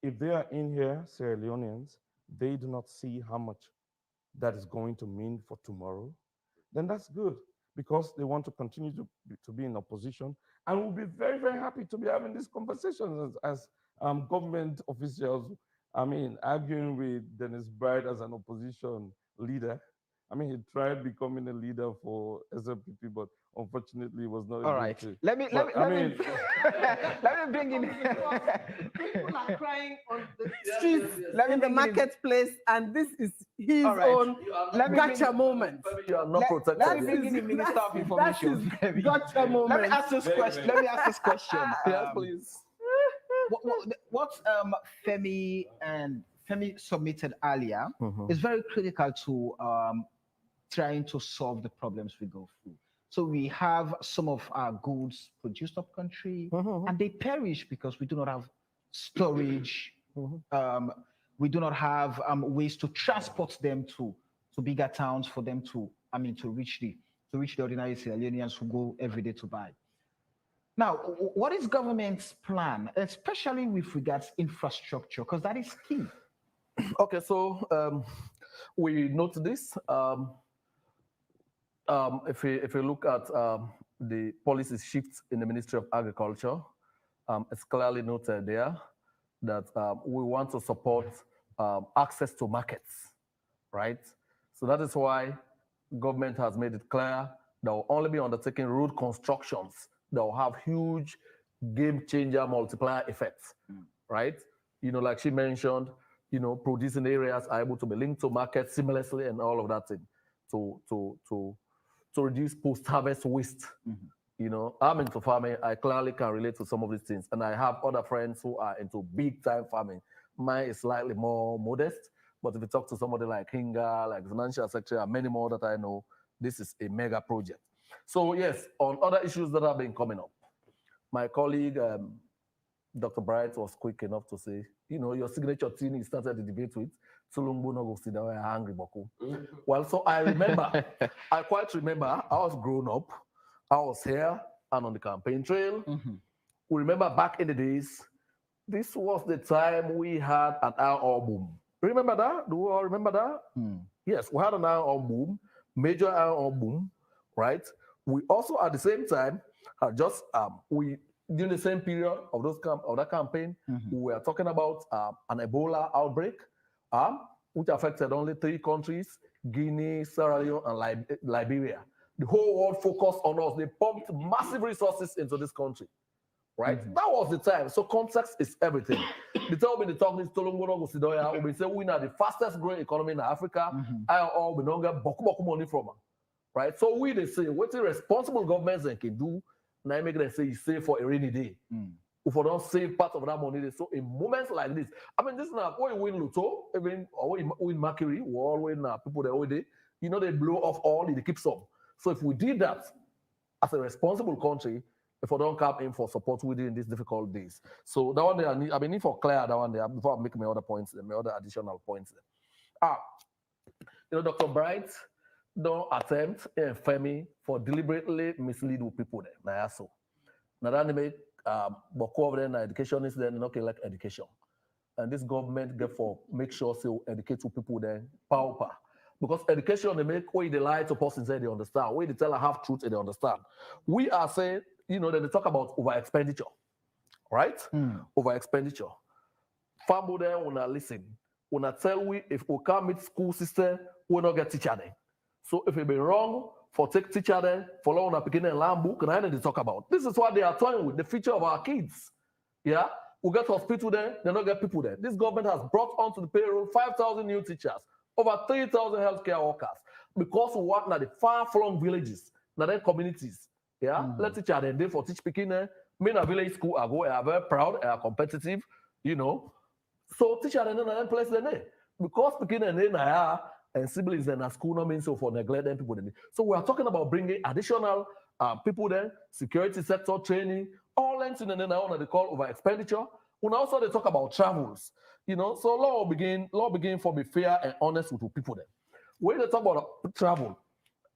If they are in here, Sierra Leoneans, they do not see how much that is going to mean for tomorrow, then that's good, because they want to continue to be in opposition, and we'll be very, very happy to be having these conversations as government officials. I mean, arguing with Dennis Bright as an opposition leader. I mean, he tried becoming a leader for SLPP, but unfortunately was not able to. Let me bring in. People are crying on the streets, in the marketplace, and this is his own gotcha moment. You are not protected. Let me bring in the Minister of Information. Gotcha moment. Let me ask this question. Yes, please. what Femi submitted earlier is very critical to trying to solve the problems we go through. So we have some of our goods produced up country, and they perish because we do not have storage. We do not have ways to transport them to bigger towns for them to reach the ordinary Sierra Leoneans who go every day to buy. Now, what is government's plan, especially with regards infrastructure, because that is key? Okay, so we note this. If we look at the policy shifts in the Ministry of Agriculture, it's clearly noted there that we want to support access to markets, right? So that is why government has made it clear that will only be undertaking road constructions that will have huge game changer multiplier effects, right? Like she mentioned, producing areas are able to be linked to markets seamlessly and all of that thing to reduce post-harvest waste. I'm into farming. I clearly can relate to some of these things. And I have other friends who are into big-time farming. Mine is slightly more modest. But if you talk to somebody like Hinga, like the financial secretary, and many more that I know, this is a mega project. So yes, on other issues that have been coming up, my colleague, Dr. Bright, was quick enough to say, your signature team you started the debate with, Tulumbu no go sit down and hungry boku. Well, so I remember, I quite remember, I was grown up, I was here and on the campaign trail. We remember back in the days, this was the time we had an iron ore boom. Remember that? Do you all remember that? Yes, we had an iron ore boom, major iron ore boom, right? We also at the same time during the same period of that campaign, we were talking about an Ebola outbreak, which affected only 3 countries: Guinea, Sierra Leone, and Liberia. The whole world focused on us. They pumped massive resources into this country, right? That was the time. So context is everything. The time when they talk this Tolongoro Gusidoya, we say we are the fastest growing economy in Africa. I all we don't get boku money from them, right? So they say what the responsible governments can do. Now make them say you save for a rainy day. If we don't save part of that money, so in moments like this, this is not when you win Luto, even or win Mercury, or when people they all day, they blow off all, they keep some. So if we did that as a responsible country, if we don't come in for support within these difficult days. So that one there, I need for clear that one there before I make my other points, my other additional points. Dr. Bright don't attempt Femi for deliberately misleading people there. Now so. Now that make over there education is then not like education. And this government therefore make sure to educate to people there power. Because education they make way they lie to persons they understand, way they tell a half truth they understand. We are saying, that they talk about over expenditure, right? Over expenditure. Family there wanna listen. Wanna tell we if we can't meet school system, we not get teacher there. So if it be wrong for take teacher there, for long on picking and land book, and they talk about. This is what they are toying with, the future of our kids. Yeah. We get hospital there, they don't get people there. This government has brought onto the payroll 5,000 new teachers, over 3,000 healthcare workers, because we work in the far-flung villages, in their communities. Yeah, let teacher them there for teach picking. Me in a village school, I are very proud, I are competitive, So teacher them in that place there, because picking and siblings in a school no means so for neglect them people. So we are talking about bringing additional people there, security sector training, all into the now they call over expenditure. And also they talk about travels, So law begin for be fair and honest with people there. When they talk about travel,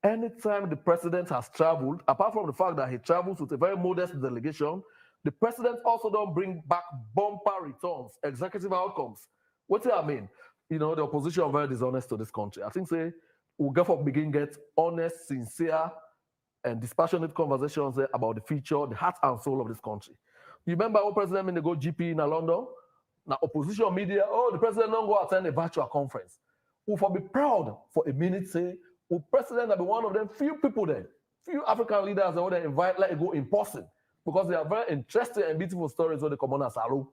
anytime the president has traveled, apart from the fact that he travels with a very modest delegation, the president also don't bring back bumper returns, executive outcomes. What do I mean? The opposition are very dishonest to this country. I think we'll get honest, sincere, and dispassionate conversations about the future, the heart and soul of this country. You remember our president when they go GP in London? Now opposition media, the president don't go attend a virtual conference. We'll be proud for a minute, say, president will be one of them few people there, few African leaders that would invite, let it go in person, because they are very interesting and beautiful stories where they come on as Salo,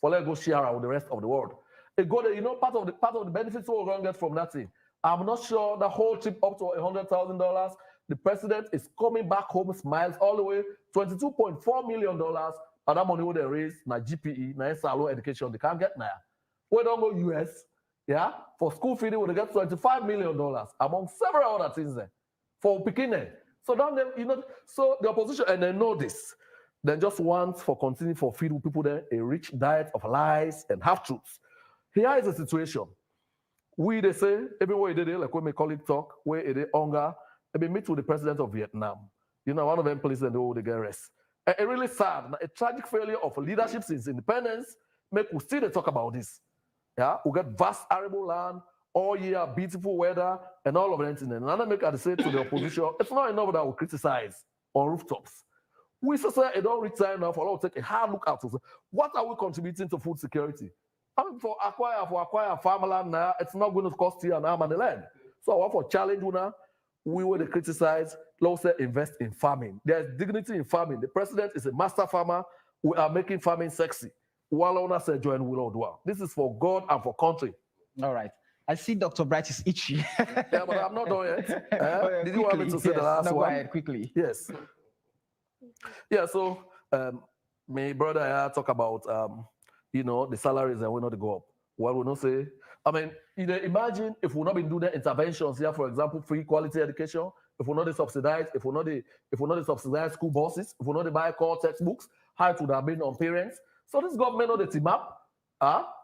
for let go share with the rest of the world. They go there, part of the benefits we're going to get from that thing. I'm not sure the whole trip up to $100,000. The president is coming back home, smiles all the way, $22.4 million other money would they raise, na GPE, na SLO education, they can't get now. We don't go US, yeah, for school feeding, we get $25 million among several other things there for Pekin. So then, so the opposition, and they know this, then just want for continue for feed people there a rich diet of lies and half-truths. Here is the situation. They say, everywhere they like when my colleague talk, where they hunger, they meet with the president of Vietnam. One of them places and they get rest. And it really sad, a tragic failure of leadership since independence, make we still talk about this. Yeah, we get vast arable land, all year, beautiful weather, and all of that. And I make I say to the opposition, it's not enough that we criticize on rooftops. We say it don't reach time now for us to take a hard look at what are we contributing to food security. I mean, for acquire farmland now, it's not going to cost you an arm and a leg. So I want for challenge now, we will criticize, let's say invest in farming. There's dignity in farming. The president is a master farmer. We are making farming sexy. While said join will do. This is for God and for country. All right. I see Dr. Bright is itchy. Yeah, but I'm not done yet. Did you want me to say yes, the last no, one? Go ahead, quickly. Yes. Yeah, so my brother here talk about the salaries and we not go up. Well, we not say, I mean, imagine if we not been doing the interventions here, for example, free quality education, if we not subsidize, if we not subsidize school buses, if we not buy core textbooks, how it would have been on parents. So this government not the team up,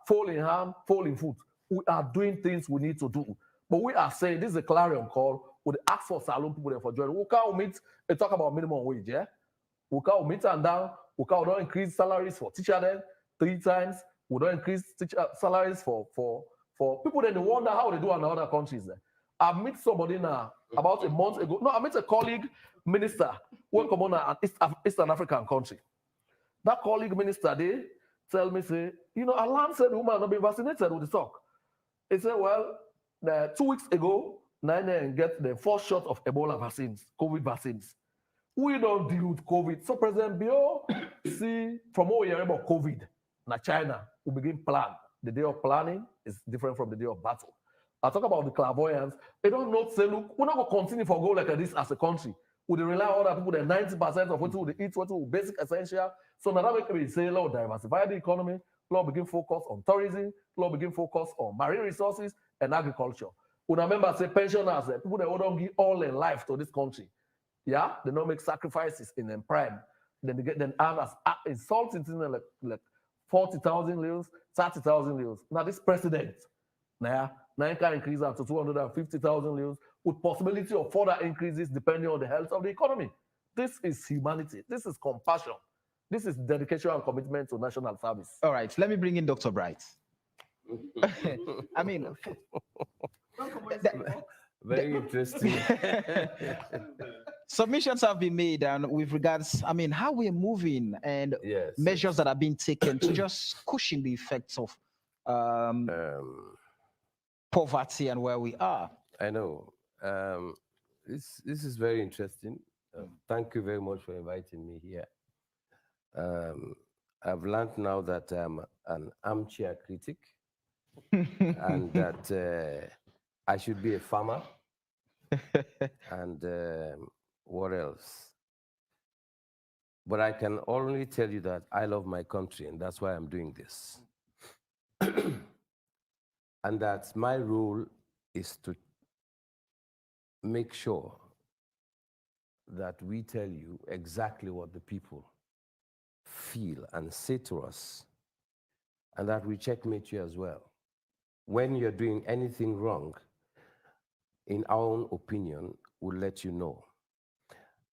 fall in hand, fall in foot. We are doing things we need to do. But we are saying this is a clarion call. We ask for salon people there for join. We can't meet and talk about minimum wage, yeah? We can't meet and down. We can't increase salaries for teachers then 3 times. We don't increase teacher salaries for people that they wonder how they do in other countries. I met somebody now about a month ago. No, I met a colleague minister who come on an Eastern African country. That colleague minister, they tell me, say, Alan said the woman not been vaccinated with the talk. He said, well, 2 weeks ago, Nine get the 4 shots of Ebola vaccines, COVID vaccines. We don't deal with COVID. So President Bio, see, from what we hear about COVID, now China, we begin plan. The day of planning is different from the day of battle. I talk about the clairvoyance. They don't know, say, look, we're not going to continue for go like this as a country. We rely on other people that 90% of what we eat, what we basic essential. So now that make me say, Lord, diversify the economy. Lord, begin focus on tourism. Lord, begin focus on marine resources and agriculture. We remember, say, pensioners, people that don't give all their life to this country. Yeah, they don't make sacrifices in them prime. Then they get them armed as insulting things like 40,000 liros, 30,000 liros. Now this president, now can increase that to 250,000 liros with possibility of further increases depending on the health of the economy. This is humanity. This is compassion. This is dedication and commitment to national service. All right, let me bring in Dr. Bright. I mean, very interesting. Submissions have been made, and with regards, I mean, how we're moving and measures that are being taken to just cushion the effects of poverty and where we are. I know. This is very interesting. Thank you very much for inviting me here. I've learned now that I'm an armchair critic and that I should be a farmer. And what else? But I can only tell you that I love my country, and that's why I'm doing this. And that my role is to make sure that we tell you exactly what the people feel and say to us, and that we checkmate you as well. When you're doing anything wrong, in our own opinion, we'll let you know.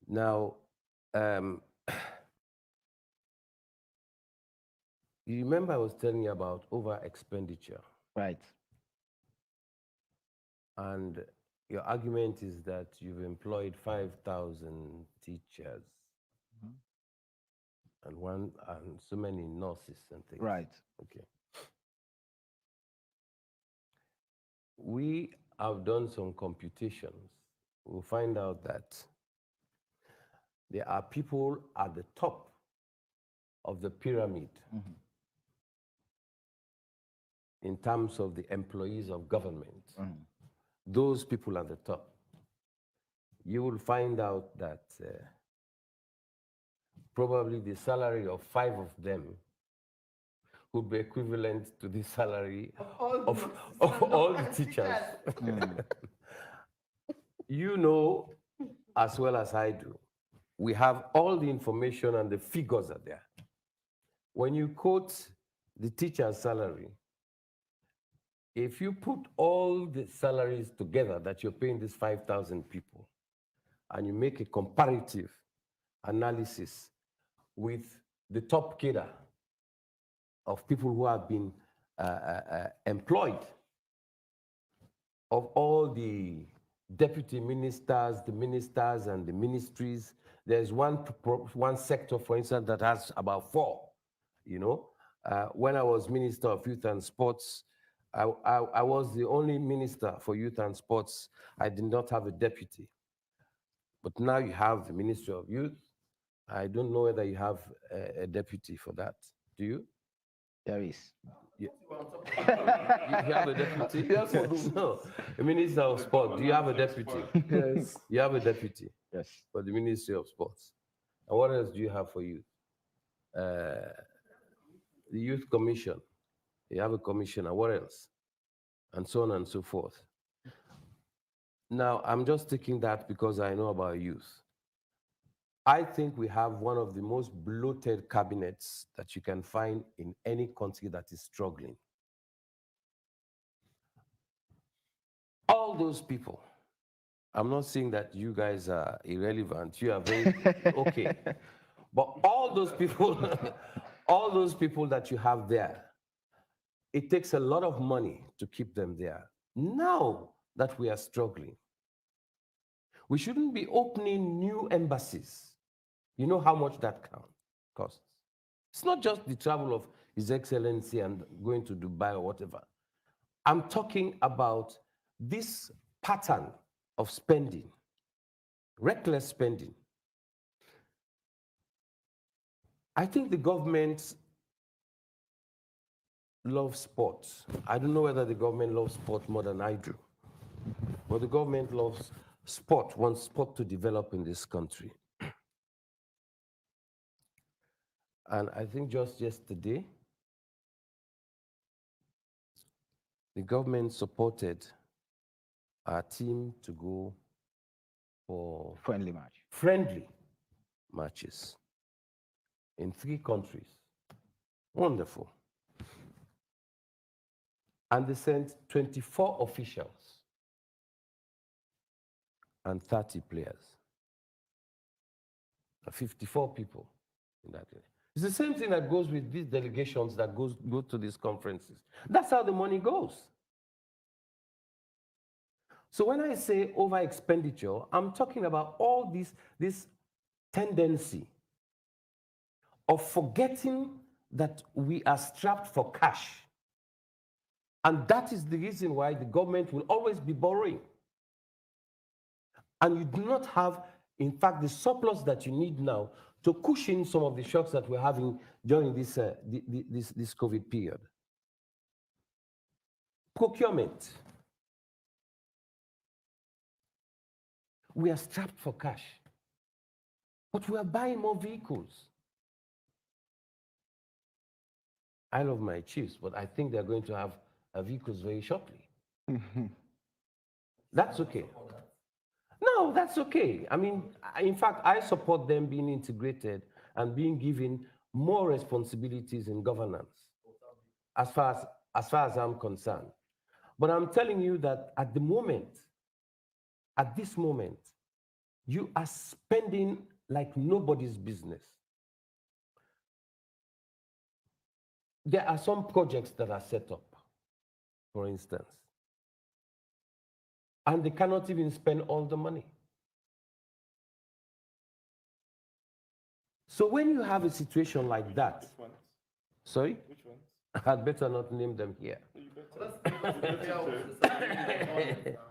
Now, you remember I was telling you about over expenditure. Right. And your argument is that you've employed 5,000 teachers and so many nurses and things. Right. Okay. We have done some computations. We'll find out that there are people at the top of the pyramid in terms of the employees of government. Those people at the top, you will find out that probably the salary of 5 of them would be equivalent to the salary of all the teachers. You know as well as I do, we have all the information and the figures are there. When you quote the teacher's salary, if you put all the salaries together that you're paying these 5,000 people, and you make a comparative analysis with the top cadre of people who have been employed, of all the deputy ministers, the ministers and the ministries, there's one sector, for instance, that has about 4, you know. When I was Minister of Youth and Sports, I was the only minister for youth and sports. I did not have a deputy. But now you have the Ministry of Youth. I don't know whether you have a deputy for that. Do you? There is. You have a deputy? Yes, we do. No. The Minister of Sport, do you have a deputy? Yes. You have a deputy? Yes. For the Ministry of Sports. And what else do you have for youth? The Youth Commission. You have a commissioner. What else? And so on and so forth. Now, I'm just taking that because I know about youth. I think we have one of the most bloated cabinets that you can find in any country that is struggling. All those people, I'm not saying that you guys are irrelevant, you are very okay. But all those people, all those people that you have there, it takes a lot of money to keep them there. Now that we are struggling, we shouldn't be opening new embassies. You know how much that costs. It's not just the travel of His Excellency and going to Dubai or whatever. I'm talking about this pattern of spending, reckless spending. I think the government loves sports. I don't know whether the government loves sport more than I do, but the government loves sport, wants sport to develop in this country. And I think just yesterday, the government supported our team to go for Friendly match. friendly matches in 3 countries. Wonderful. And they sent 24 officials and 30 players. 54 people in that area. It's the same thing that goes with these delegations that go to these conferences. That's how the money goes. So when I say over expenditure, I'm talking about all this tendency of forgetting that we are strapped for cash. And that is the reason why the government will always be borrowing. And you do not have, in fact, the surplus that you need now to cushion some of the shocks that we're having during this COVID period. Procurement. We are strapped for cash, but we are buying more vehicles. I love my chiefs, but I think they're going to have vehicles very shortly. That's okay. No, that's okay. I mean, in fact, I support them being integrated and being given more responsibilities in governance, as far as I'm concerned. But I'm telling you that at this moment, you are spending like nobody's business. There are some projects that are set up, for instance, and they cannot even spend all the money. So when you have a situation like that, Which ones? sorry? Which ones? I'd better not name them here. You better.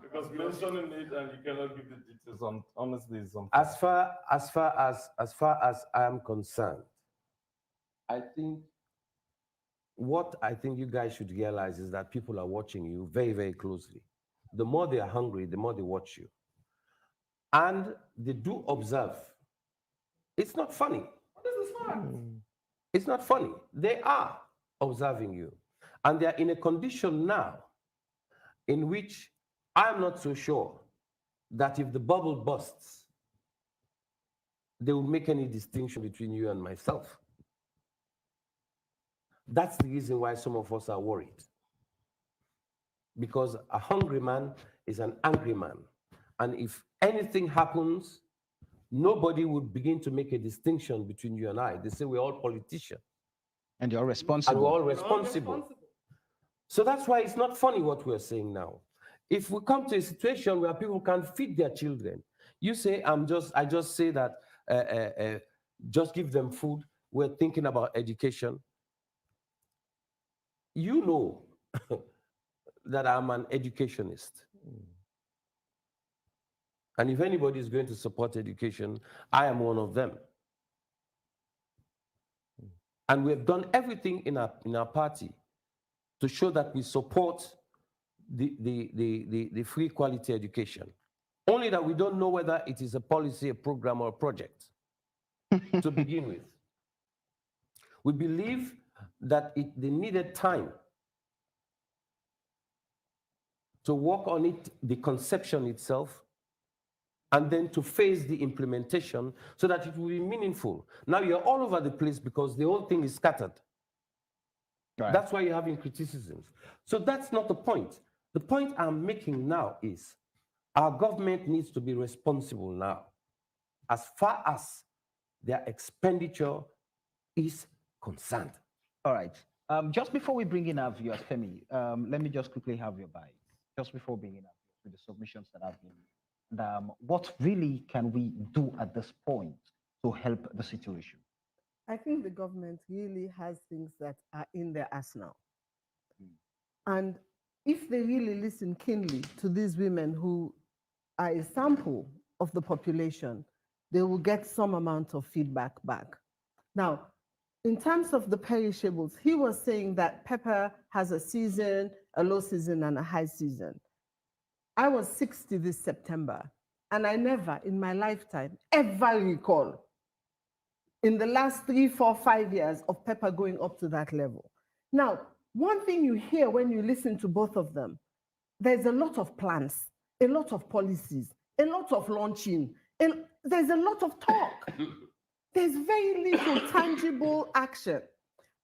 Because mentioning it and you cannot give the details on honestly is something. As far as I am concerned, I think what I think you guys should realize is that people are watching you very, very closely. The more they are hungry, the more they watch you. And they do observe. It's not funny. It's not funny. They are observing you. And they are in a condition now in which I'm not so sure that if the bubble bursts, they will make any distinction between you and myself. That's the reason why some of us are worried. Because a hungry man is an angry man. And if anything happens, nobody would begin to make a distinction between you and I. They say we're all politicians. And you're And responsible. we're all responsible. So that's why it's not funny what we're saying now. If we come to a situation where people can't feed their children, you say, I just say that just give them food. We're thinking about education. You know that I'm an educationist. And if anybody is going to support education, I am one of them. And we have done everything in our party to show that we support the free quality education. Only that we don't know whether it is a policy, a program, or a project to begin with. We believe that they needed time to work on it, the conception itself, and then to phase the implementation so that it will be meaningful. Now you're all over the place because the whole thing is scattered. Right. That's why you're having criticisms. So that's not the point. The point I'm making now is our government needs to be responsible now as far as their expenditure is concerned. All right. Just before we bring in our viewers, Femi, let me just quickly have your bite. Just before bringing up with the submissions that have been made. What really can we do at this point to help the situation? I think the government really has things that are in their arsenal. And if they really listen keenly to these women who are a sample of the population, they will get some amount of feedback back. Now, in terms of the perishables, he was saying that pepper has a season, a low season, and a high season. I was 60 this September, and I never in my lifetime ever recall in the last 3, 4, 5 years of pepper going up to that level. Now, one thing you hear when you listen to both of them, there's a lot of plans, a lot of policies, a lot of launching, and there's a lot of talk. There's very little tangible action.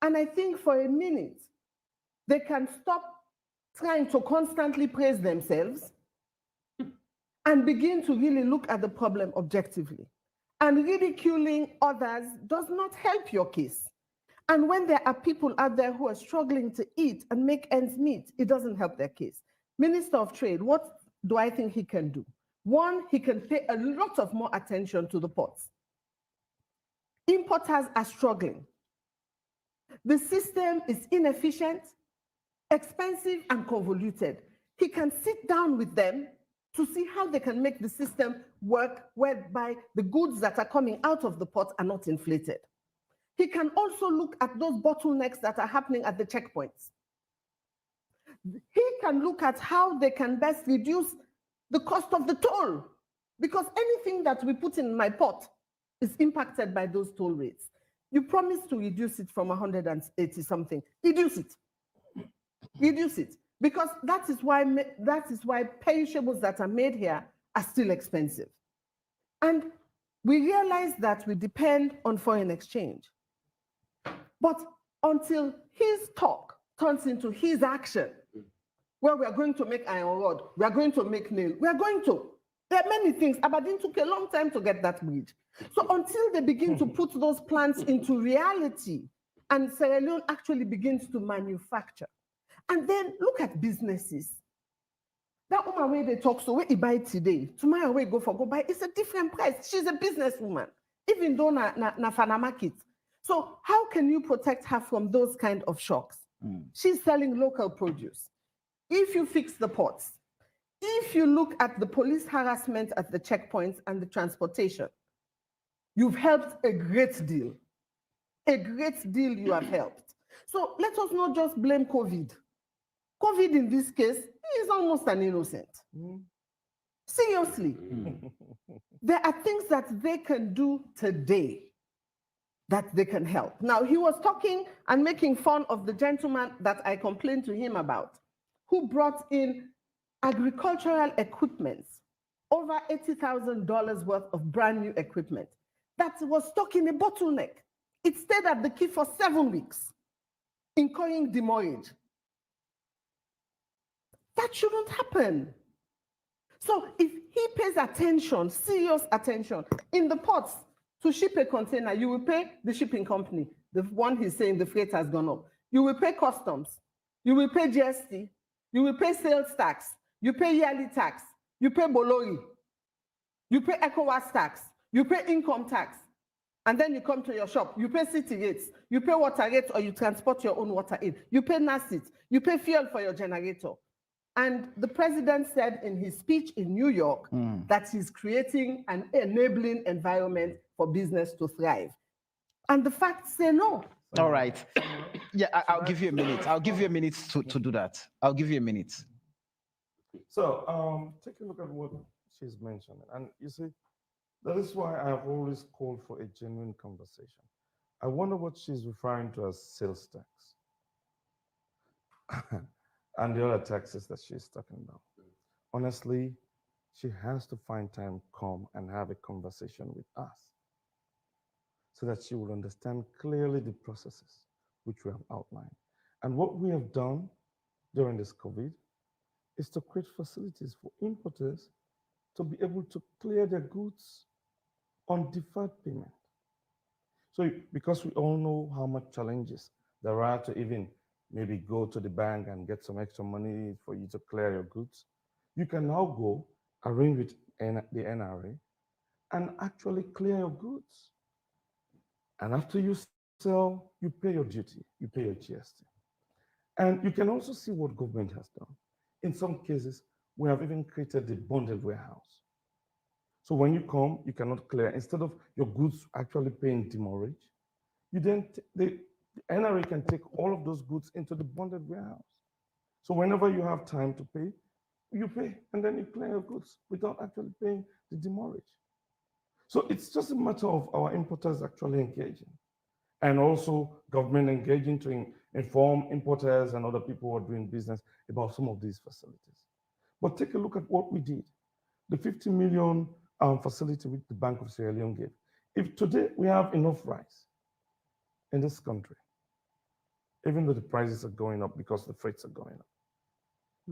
And I think for a minute, they can stop trying to constantly praise themselves and begin to really look at the problem objectively. And ridiculing others does not help your case. And when there are people out there who are struggling to eat and make ends meet, it doesn't help their case. Minister of Trade, what do I think he can do? One, he can pay a lot of more attention to the ports. Importers are struggling. The system is inefficient, expensive, and convoluted. He can sit down with them to see how they can make the system work whereby the goods that are coming out of the port are not inflated. He can also look at those bottlenecks that are happening at the checkpoints. He can look at how they can best reduce the cost of the toll, because anything that we put in my pot is impacted by those toll rates. You promised to reduce it from 180 something. Reduce it. Reduce it. Because that is why perishables that are made here are still expensive. And we realize that we depend on foreign exchange. But until his talk turns into his action, where we are going to make iron rod, we are going to make nail, we are going to. There are many things. Aberdeen took a long time to get that bridge. So until they begin to put those plans into reality, and Sierra Leone actually begins to manufacture. And then look at businesses. That woman where they talk, so where you buy today, tomorrow where you go buy, it's a different price. She's a businesswoman, even though na fana market. So how can you protect her from those kind of shocks? She's selling local produce. If you fix the ports, if you look at the police harassment at the checkpoints and the transportation, you've helped a great deal. A great deal you have helped. So let us not just blame COVID. COVID in this case is almost an innocent. Seriously. There are things that they can do today that they can help. Now, he was talking and making fun of the gentleman that I complained to him about, who brought in agricultural equipment, over $80,000 worth of brand new equipment that was stuck in a bottleneck. It stayed at the quay for 7 weeks, incurring demurrage. That shouldn't happen. So if he pays attention, serious attention, in the ports, to ship a container, you will pay the shipping company. The one he's saying the freight has gone up. You will pay customs. You will pay GST. You will pay sales tax. You pay yearly tax. You pay Bolori. You pay ECOWAS tax. You pay income tax. And then you come to your shop. You pay city rates. You pay water rates, or you transport your own water in. You pay NACIT. You pay fuel for your generator. And the president said in his speech in New York that he's creating an enabling environment for business to thrive. And the facts say no. All right. Yeah, I'll give you a minute. I'll give you a minute to do that. I'll give you a minute. So take a look at what she's mentioning. And you see, that is why I've always called for a genuine conversation. I wonder what she's referring to as sales tax. And the other taxes that she's talking about. Honestly, she has to find time to come and have a conversation with us so that she will understand clearly the processes which we have outlined. And what we have done during this COVID is to create facilities for importers to be able to clear their goods on deferred payment. So because we all know how much challenges there are to even maybe go to the bank and get some extra money for you to clear your goods, you can now go arrange with the NRA and actually clear your goods. And after you sell, you pay your duty, you pay your GST. And you can also see what government has done. In some cases, we have even created the bonded warehouse. So when you come, you cannot clear. Instead of your goods actually paying demurrage, you then the NRA can take all of those goods into the bonded warehouse. So whenever you have time to pay, you pay, and then you clear your goods without actually paying the demurrage. So it's just a matter of our importers actually engaging, and also government engaging to inform importers and other people who are doing business about some of these facilities. But take a look at what we did. The 50 million facility which the Bank of Sierra Leone gave. If today we have enough rice in this country, even though the prices are going up because the freights are going up,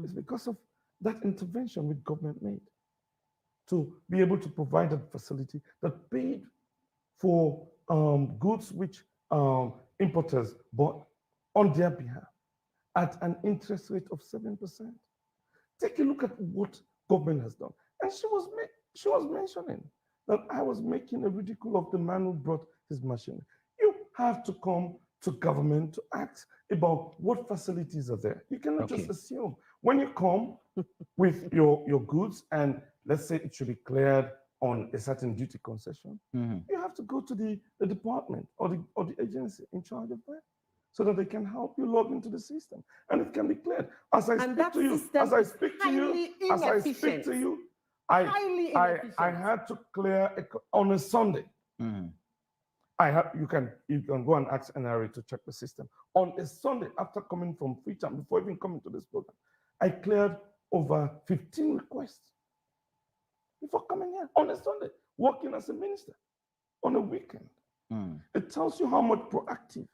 it's because of that intervention which government made to be able to provide a facility that paid for goods which importers bought on their behalf at an interest rate of 7%. Take a look at what government has done. And she was mentioning that I was making a ridicule of the man who brought his machine. You have to come to government to ask about what facilities are there. You cannot just assume. When you come with your goods, and let's say it should be cleared on a certain duty concession, you have to go to the department or the agency in charge of that, so that they can help you log into the system and it can be cleared. As I speak to you, I had to clear on a Sunday. You can go and ask NRA to check the system. On a Sunday, after coming from Freetown, before even coming to this program, I cleared over 15 requests before coming here on a Sunday, working as a minister on a weekend. It tells you how much proactive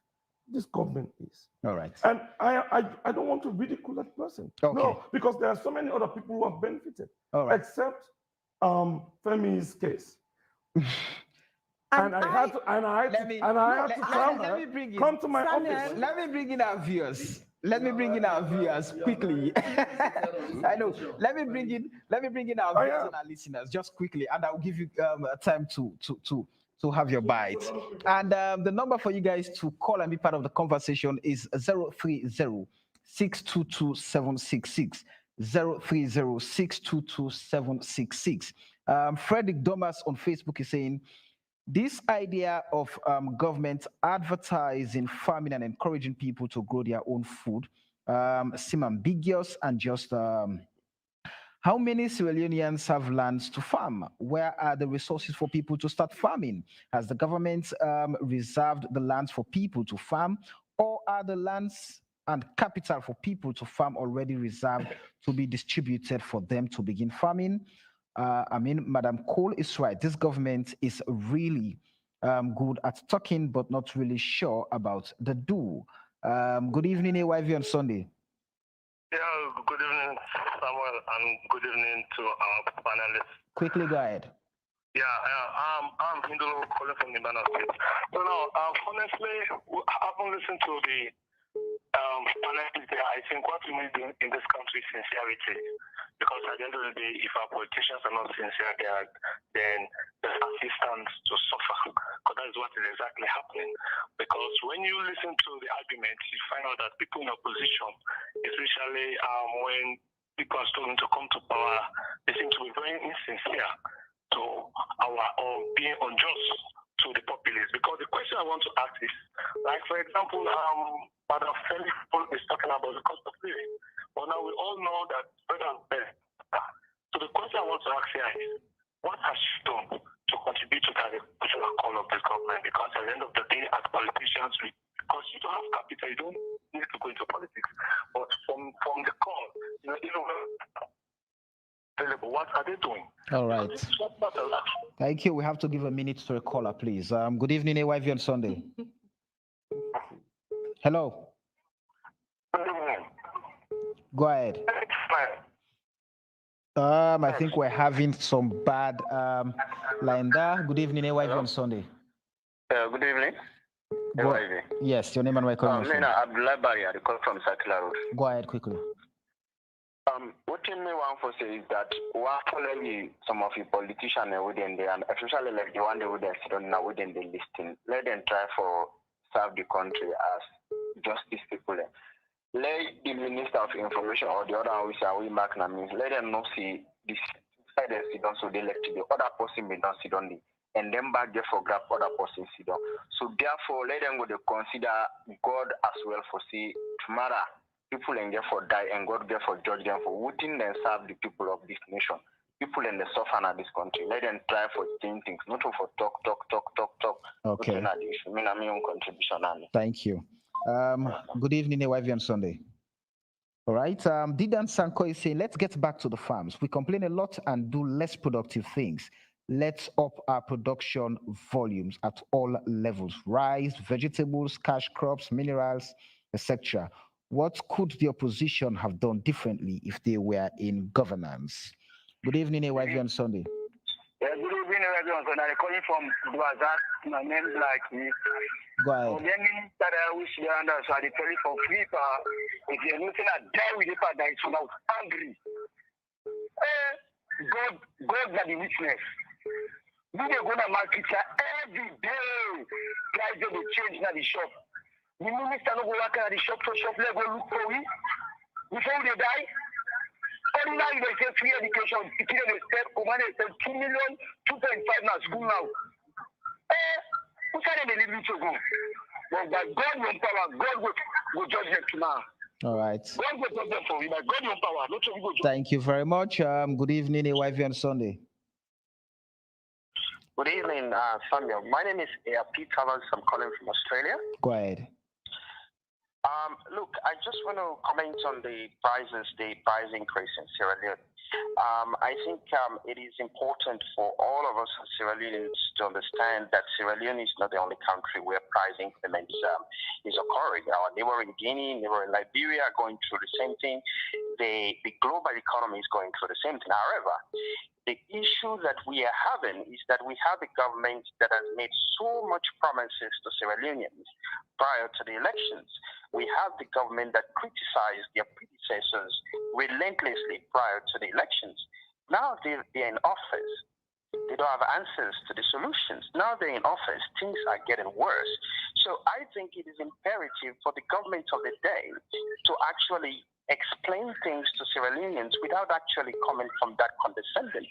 this government is. All right. And I don't want to ridicule that person. No, because there are so many other people who have benefited, except Femi's case. And I had to come to my office. Let me bring in our viewers. Let me bring in our viewers quickly. I know. Let me bring in our viewers and our listeners just quickly, and I'll give you time to have your bite. And the number for you guys to call and be part of the conversation is 030-622-766. 030-622-766. Frederick Domas on Facebook is saying, this idea of government advertising farming and encouraging people to grow their own food seem ambiguous and just How many Sierra Leoneans have lands to farm? Where are the resources for people to start farming? Has the government reserved the lands for people to farm, or are the lands and capital for people to farm already reserved to be distributed for them to begin farming? Madam Cole is right. This government is really good at talking, but not really sure about the do. Good evening, AYV on Sunday. Yeah, good evening, Samuel, and good evening to our panelists. Quickly go ahead. Yeah, I'm Hindolo calling from Nimbana State. So now, honestly, I haven't listened to the panelists there. I think what we need in this country is sincerity. Because at the end of the day, if our politicians are not sincere, then there's assistance to suffer. Because that is what is exactly happening. Because when you listen to the arguments, you find out that people in opposition, especially when people are struggling to come to power, they seem to be very insincere to or being unjust to the populace. Because the question I want to ask is, like for example, Madam Felix is talking about the cost of living. But now we all know that bread and bread. So the question I want to ask here is, what has she done to contribute to that cultural call of this government? Because at the end of the day, as politicians, because you don't have capital, you don't need to go into politics. But from the call, available, what are they doing? All right. Thank you. We have to give a minute to a caller, please. Good evening, AYV on Sunday. Hello. Go ahead. I think we're having some bad line there. Good evening, AYV on Sunday. Good evening. AYV. Yes, your name and where calling from. Abdullah Barry, I call from Sakila Road. Go ahead quickly. What me want to say is that what following some of the politicians within there, and especially like the one they would sit on now within the listing, let them try for serve the country as justice people. Let the Minister of Information or the other officer we mark means let them not see this side and sit down so they elect the other person may not sit on the and then back there for grab other person sit down. So therefore let them go to consider God as well for see tomorrow people and get for die and God get for judge them for wouldn't and serve the people of this nation. People in the suffer of this country. Let them try for change things, not for talk. Okay. Contribution. Thank you. Good evening, AYV on Sunday. All right. Didan Sanko is saying, let's get back to the farms. We complain a lot and do less productive things. Let's up our production volumes at all levels: rice, vegetables, cash crops, minerals, etc. What could the opposition have done differently if they were in governance? Good evening, AYV on Sunday. Yeah, good evening, everyone. So I'm calling from Duazak. My name is like me. Go ahead. So many that I wish you understand. So I tell you for free, if you're looking at die with the part that is so angry. God that the witness. We are gonna market every day. Guys, they will change in the shop. The minister no go work at the shop let go look for we. Before they die. Ordinary they say free education, they step, command they 2 million, 2.5 now school now. Who can they leave to go? But God will power, God will judge them tomorrow. All right. God will judge them for you, but God will power. Not so we go. Thank you very much. Good evening, AYV on Sunday. Good evening, Samuel. My name is P. Towers. I'm calling from Australia. Go ahead. Look, I just want to comment on the price increase in Sierra Leone. I think it is important for all of us as Sierra Leoneans to understand that Sierra Leone is not the only country where price increments is occurring. Our neighbor in Guinea, neighbor in Liberia are going through the same thing. The global economy is going through the same thing. However, the issue that we are having is that we have a government that has made so much promises to Sierra Leoneans prior to the elections. We have the government that criticized their predecessors relentlessly prior to the elections. Now they're in office. They don't have answers to the solutions. Now they're in office. Things are getting worse. So I think it is imperative for the government of the day to actually explain things to Sierra Leoneans without actually coming from that condescending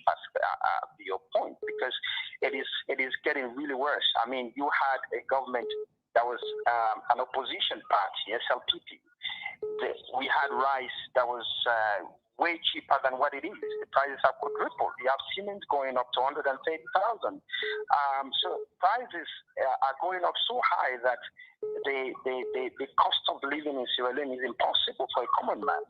viewpoint, because it is getting really worse. I mean, you had a government that was an opposition party, SLPP. We had rice that was way cheaper than what it is. The prices have quadrupled. You have cement going up to 130,000. So prices are going up so high that the cost of living in Sierra Leone is impossible for a common man.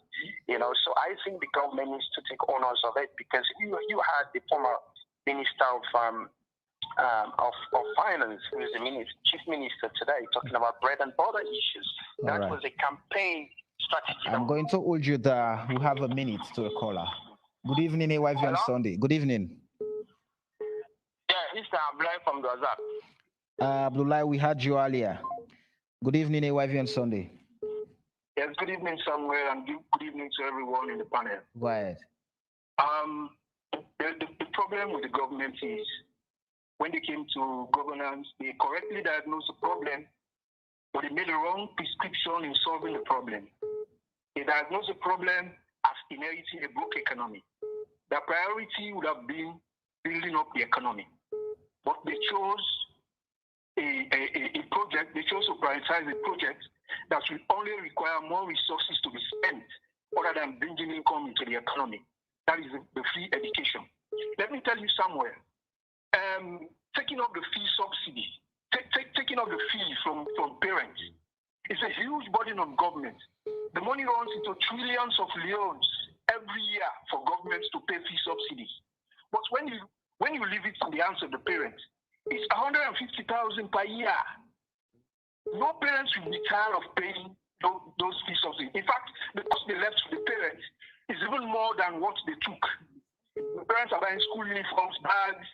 So I think the government needs to take honors of it, because you had the former Minister of Finance, who is the chief minister today, talking about bread and butter issues. That was a campaign strategy. I'm going to hold you there. We have a minute to a caller. Good evening, AYV on Sunday. Good evening. Yeah, Mr. Abdullah from Gazak. Abdullah, we had you earlier. Good evening, AYV on Sunday. Yes, good evening, Samuel, and good evening to everyone in the panel. Go ahead. The problem with the government is, when they came to governance, they correctly diagnosed the problem, but they made a wrong prescription in solving the problem. They diagnosed the problem as inheriting a broke economy. The priority would have been building up the economy, but they chose a project. They chose to prioritize a project that will only require more resources to be spent other than bringing income into the economy. That is the free education. Let me tell you somewhere. Taking off the fee subsidy, taking off the fee from parents, it's a huge burden on government. The money runs into trillions of leones every year for governments to pay fee subsidies. But when you leave it in the hands of the parents, it's 150,000 per year. No parents will be tired of paying those fee subsidies. In fact, the cost they left to the parents is even more than what they took. The parents are buying school uniforms, bags,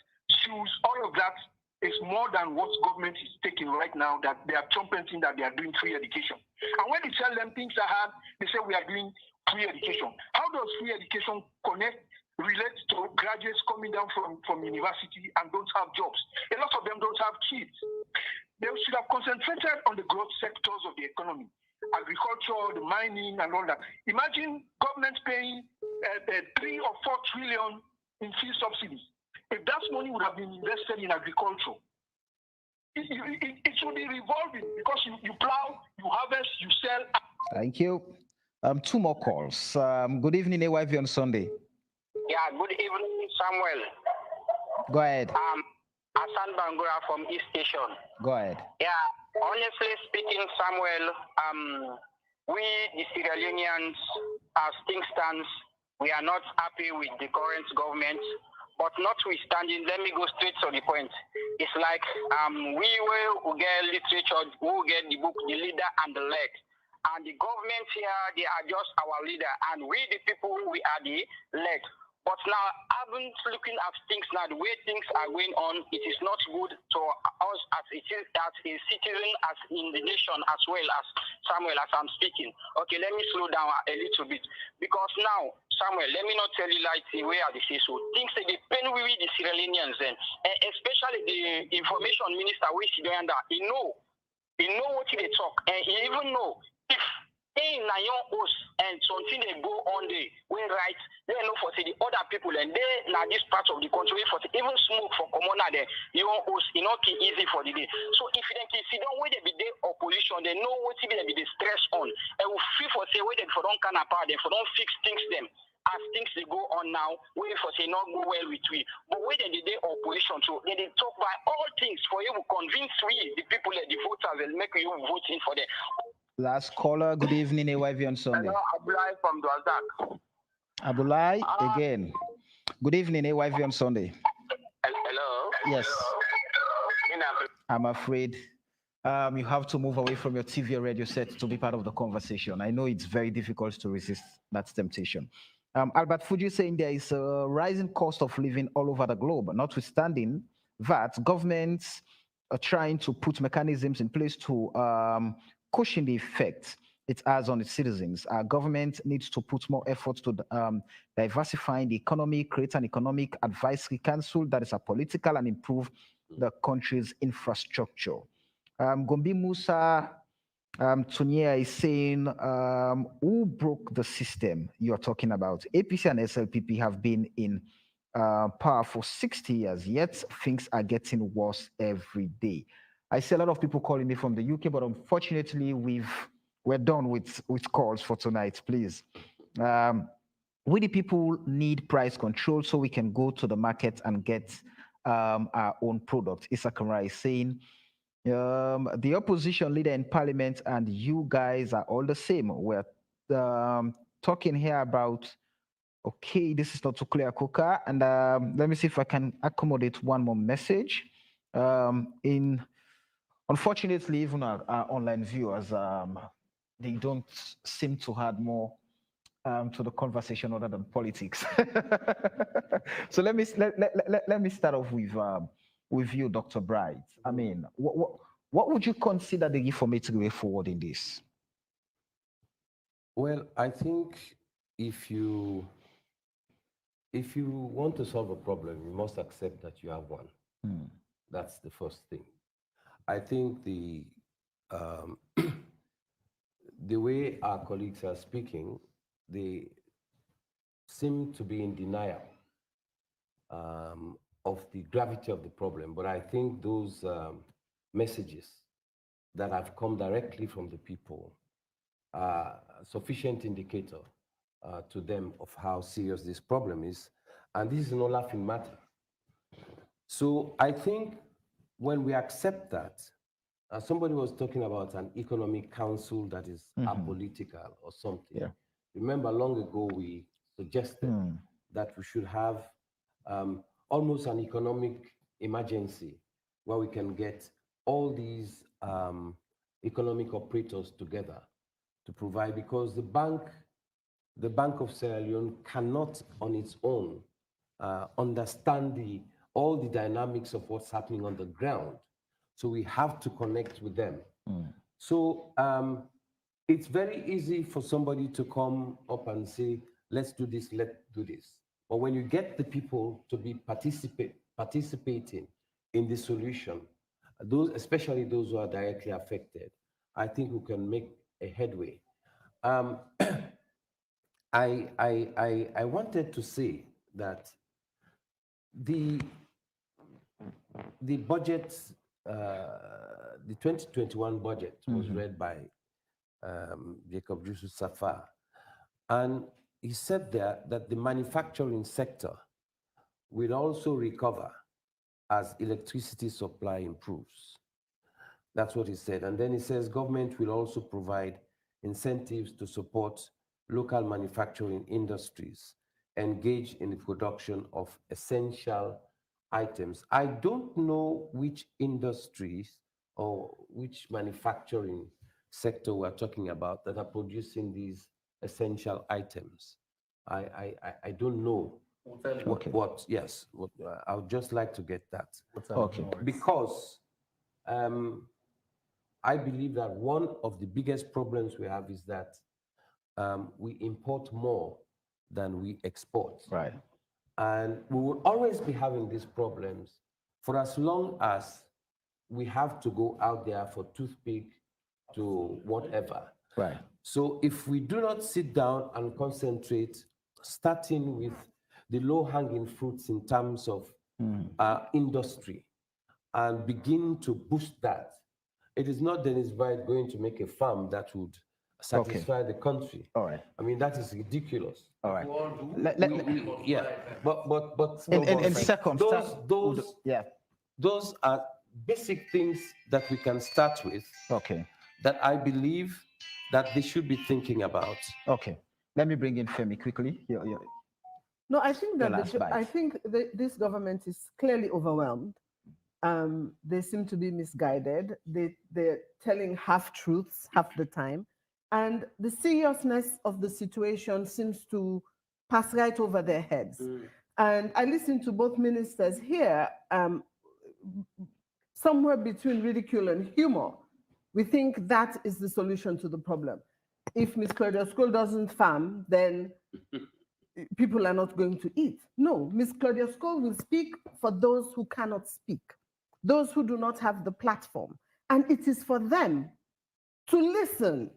shoes, all of that is more than what government is taking right now, that they are trumpeting that they are doing free education. And when you tell them things are hard, they say we are doing free education. How does free education relate to graduates coming down from university and don't have jobs? A lot of them don't have kids. They should have concentrated on the growth sectors of the economy, agriculture, the mining, and all that. Imagine government paying 3 or 4 trillion in fee subsidies. If that money would have been invested in agriculture, it should be revolving, because you plow, you harvest, you sell. Thank you. 2 more calls. Good evening, AYV on Sunday. Yeah, good evening, Samuel. Go ahead. Hassan Bangura from East Station. Go ahead. Yeah, honestly speaking, Samuel, we, the Sierra Leoneans, as things stands, we are not happy with the current government. But notwithstanding, let me go straight to the point. It's like we will get literature, we will get the book, The Leader and the Leg. And the government here, they are just our leader. And we, the people, we are the leg. But now, having looking at things now, the way things are going on, it is not good to us as it is, as a citizen, as in the nation, as well as Samuel, as I'm speaking. Okay, let me slow down a little bit. Because now, Samuel, let me not tell you like the way I say so. Things that they pain we the Sierra Leoneans, and especially the information minister, which he know what they talk, and he even know if na your host and something they go on the way right, they know for the other people, and they now this part of the country for even smoke for common there, your host, not easy for the day. So if they can see don't wait they be the opposition, they know what they be the stress on, and will feel for say wait for don't can apart, they for don't fix things them. As things they go on now, wait for say not go well with we. But when they did opposition, so they talk by all things for you to convince we, the people that the voters, and make you vote in for them. Last caller, good evening, AYV on Sunday. Hello, Abdullah from Duazak. Abdullah, again. Good evening, AYV on Sunday. Hello? Yes. I'm afraid you have to move away from your TV or radio set to be part of the conversation. I know it's very difficult to resist that temptation. Albert Fuji saying there is a rising cost of living all over the globe, notwithstanding that governments are trying to put mechanisms in place to cushion the effect it has on its citizens. Our government needs to put more efforts to diversifying the economy, create an economic advisory council that is apolitical, and improve the country's infrastructure. Gombi Musa Tunia is saying, who broke the system you're talking about? APC and SLPP have been in power for 60 years, yet things are getting worse every day. I see a lot of people calling me from the UK, but unfortunately, we're done with calls for tonight, please. we the people need price control so we can go to the market and get our own product. Isakara is saying, the opposition leader in parliament and you guys are all the same. We're talking here about, okay, this is not too clear, Kuka. And let me see if I can accommodate one more message. Unfortunately, even our online viewers, they don't seem to add more to the conversation other than politics. So let me start off with you, Dr. Bright. I mean, what would you consider the reformative way forward in this? Well, I think if you want to solve a problem, you must accept that you have one. That's the first thing. I think the way our colleagues are speaking, they seem to be in denial of the gravity of the problem. But I think those messages that have come directly from the people are a sufficient indicator to them of how serious this problem is. And this is no laughing matter. So I think when we accept that, somebody was talking about an economic council that is apolitical or something. Yeah. Remember, long ago, we suggested that we should have almost an economic emergency where we can get all these economic operators together to provide, because the Bank of Sierra Leone cannot on its own understand all the dynamics of what's happening on the ground. So we have to connect with them. So it's very easy for somebody to come up and say, let's do this, let's do this. But when you get the people to be participating in the solution, especially those who are directly affected, I think we can make a headway. I wanted to say that the budget, the 2021 budget was read by Jacob Yusuf Safar, and he said there that the manufacturing sector will also recover as electricity supply improves. That's what he said. And then he says government will also provide incentives to support local manufacturing industries engaged in the production of essential items. I don't know which industries or which manufacturing sector we're talking about that are producing these essential items. I don't know what yes, I would just like to get that. Okay. Because I believe that one of the biggest problems we have is that we import more than we export. Right. And we will always be having these problems for as long as we have to go out there for toothpick to whatever. Right. So if we do not sit down and concentrate, starting with the low-hanging fruits in terms of industry, and begin to boost that, it is not Dennis Bright going to make a farm that would satisfy the country. All right. I mean, that is ridiculous. All right. Yeah, but in seconds, those are basic things that we can start with. Okay. That I believe that they should be thinking about. Okay. Let me bring in Femi quickly. No, I think that I think this government is clearly overwhelmed. They seem to be misguided. They're telling half truths half the time. And the seriousness of the situation seems to pass right over their heads. And I listened to both ministers here, somewhere between ridicule and humor. We think that is the solution to the problem. If Ms. Claudia School doesn't farm, then people are not going to eat. No, Ms. Claudia School will speak for those who cannot speak, those who do not have the platform. And it is for them to listen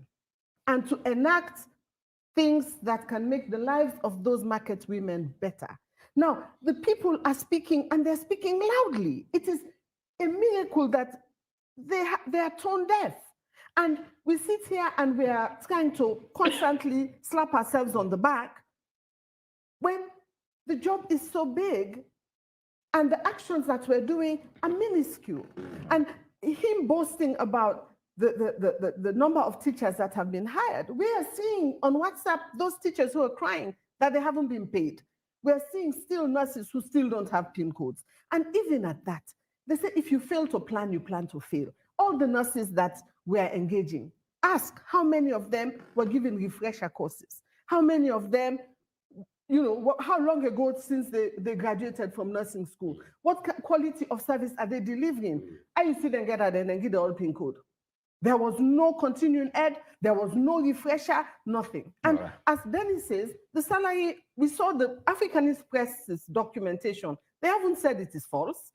and to enact things that can make the lives of those market women better. Now, the people are speaking, and they're speaking loudly. It is a miracle that they are tone deaf. And we sit here and we are trying to constantly slap ourselves on the back when the job is so big and the actions that we're doing are minuscule. And him boasting about the number of teachers that have been hired, we are seeing on WhatsApp those teachers who are crying that they haven't been paid. We're seeing still nurses who still don't have PIN codes. And even at that, they say if you fail to plan, you plan to fail. All the nurses that we are engaging, ask how many of them were given refresher courses? How many of them, how long ago since they graduated from nursing school? What quality of service are they delivering? I used to then get that and then get the all PIN code. There was no continuing ed, there was no refresher, nothing. And as Dennis says, the salary, we saw the African Express's documentation. They haven't said it is false.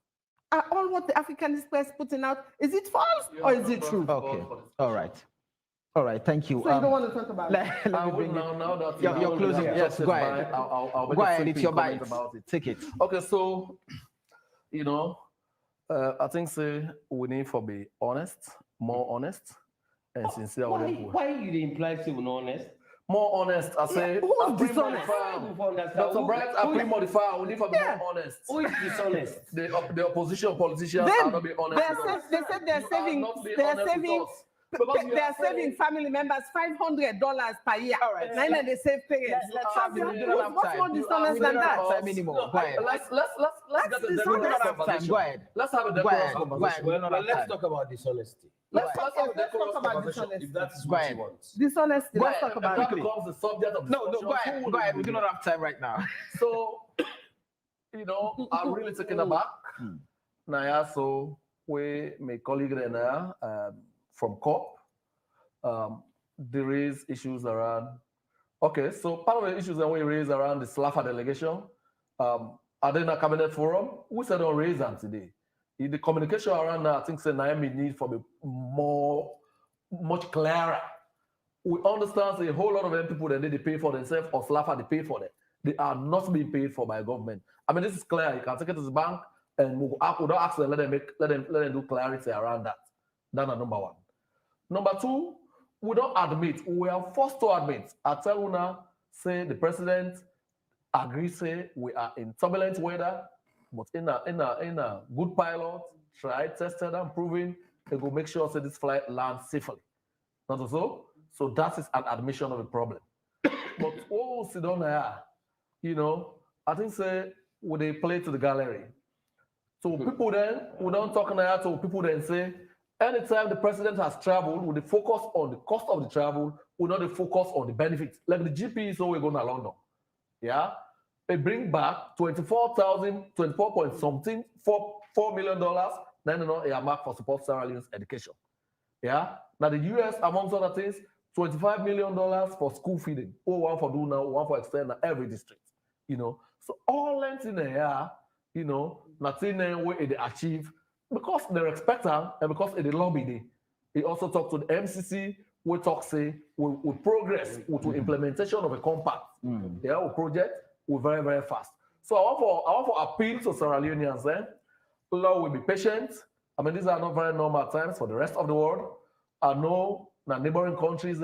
Are all what the African Express putting out, is it false or is it true? Okay, all right. All right, thank you. So you don't want to talk about it? Let me bring now that you're closing. Yes, go ahead. I'll Go ahead, it's your bite. about it. Take it. Okay, so, I think we need to be honest, more honest, and sincere. Why you imply to be honest? More honest, I say. Who's dishonest? Dr. Bright, I pre-modify. We need to be more honest. Who is dishonest? The opposition politicians are not being honest. They said they're saving family members $500 per year. All right. Now they save parents. What's more dishonest than that? Let's get the decorous conversation. Go ahead. Let's have a decorous conversation. Well, let's talk about dishonesty. Let's have a decorous talk about conversation dishonesty. if that's what you want. Dishonesty. Let's talk about that it. becomes the subject of No, discussion. go ahead. Go ahead. We do not have time right now. So, I'm really taken aback. Now, so my colleague there from COP, there is issues around. Okay, so part of the issues that we raise around the SLAFA delegation, are they in a cabinet forum? We said don't raise them today. The communication around that, I think, we need for be much clearer. We understand a whole lot of them people that they pay for themselves or SLAFA they pay for them. They are not being paid for by government. I mean, this is clear. You can take it to the bank and we don't ask them, let them do clarity around that. That's number one. Number two, we don't admit, we are forced to admit. I tell you now, say the president agrees, say we are in turbulent weather, but in a good pilot, try, tested and proven, they go make sure say this flight lands safely. Not so? So that is an admission of a problem. But oh, sit down here, I think say when they play to the gallery. So people then, we don't talk now to people then say, anytime the president has traveled, we focus on the cost of the travel, we not focus on the benefits. Like the GP, so we're going to London. Yeah. They bring back 24 point something, $4 million, then a mark for support Sierra Leone's education. Yeah. Now the US, amongst other things, $25 million for school feeding. Oh, one for do now, one for extend every district. So all length in the air, nothing where they achieve because they respect her and because they lobby they also talk to the MCC. We talk say we progress with the implementation of a compact. Yeah, we project we very very fast. So I want to appeal to Sierra Leoneans. Lord, will be patient. I mean, these are not very normal times for the rest of the world. I know the neighboring countries.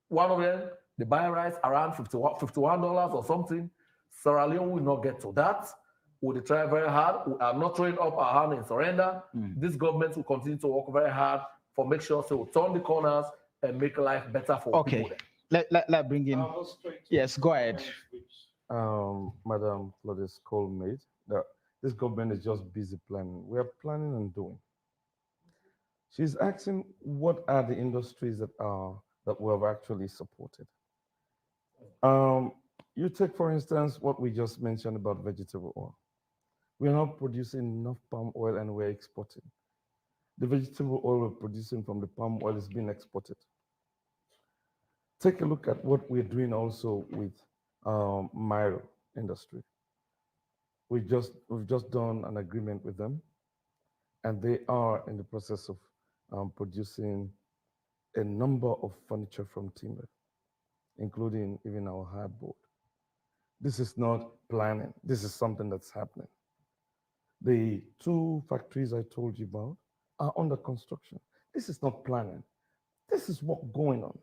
One of them they buy rice around $51 or something. Sierra Leone will not get to that. We try very hard. We are not throwing up our hand in surrender. This government will continue to work very hard for make sure so we turn the corners and make life better for people. Let bring in. Yes, go ahead. Madam Claudius Cole made that this government is just busy planning. We are planning and doing. She's asking what are the industries that we have actually supported. You take, for instance, what we just mentioned about vegetable oil. We are not producing enough palm oil and we're exporting. The vegetable oil we're producing from the palm oil is being exported. Take a look at what we're doing also with Myro industry. We've just done an agreement with them, and they are in the process of producing a number of furniture from timber, including even our hardboard. This is not planning. This is something that's happening. The 2 factories I told you about are under construction. This is not planning. This is what's going on.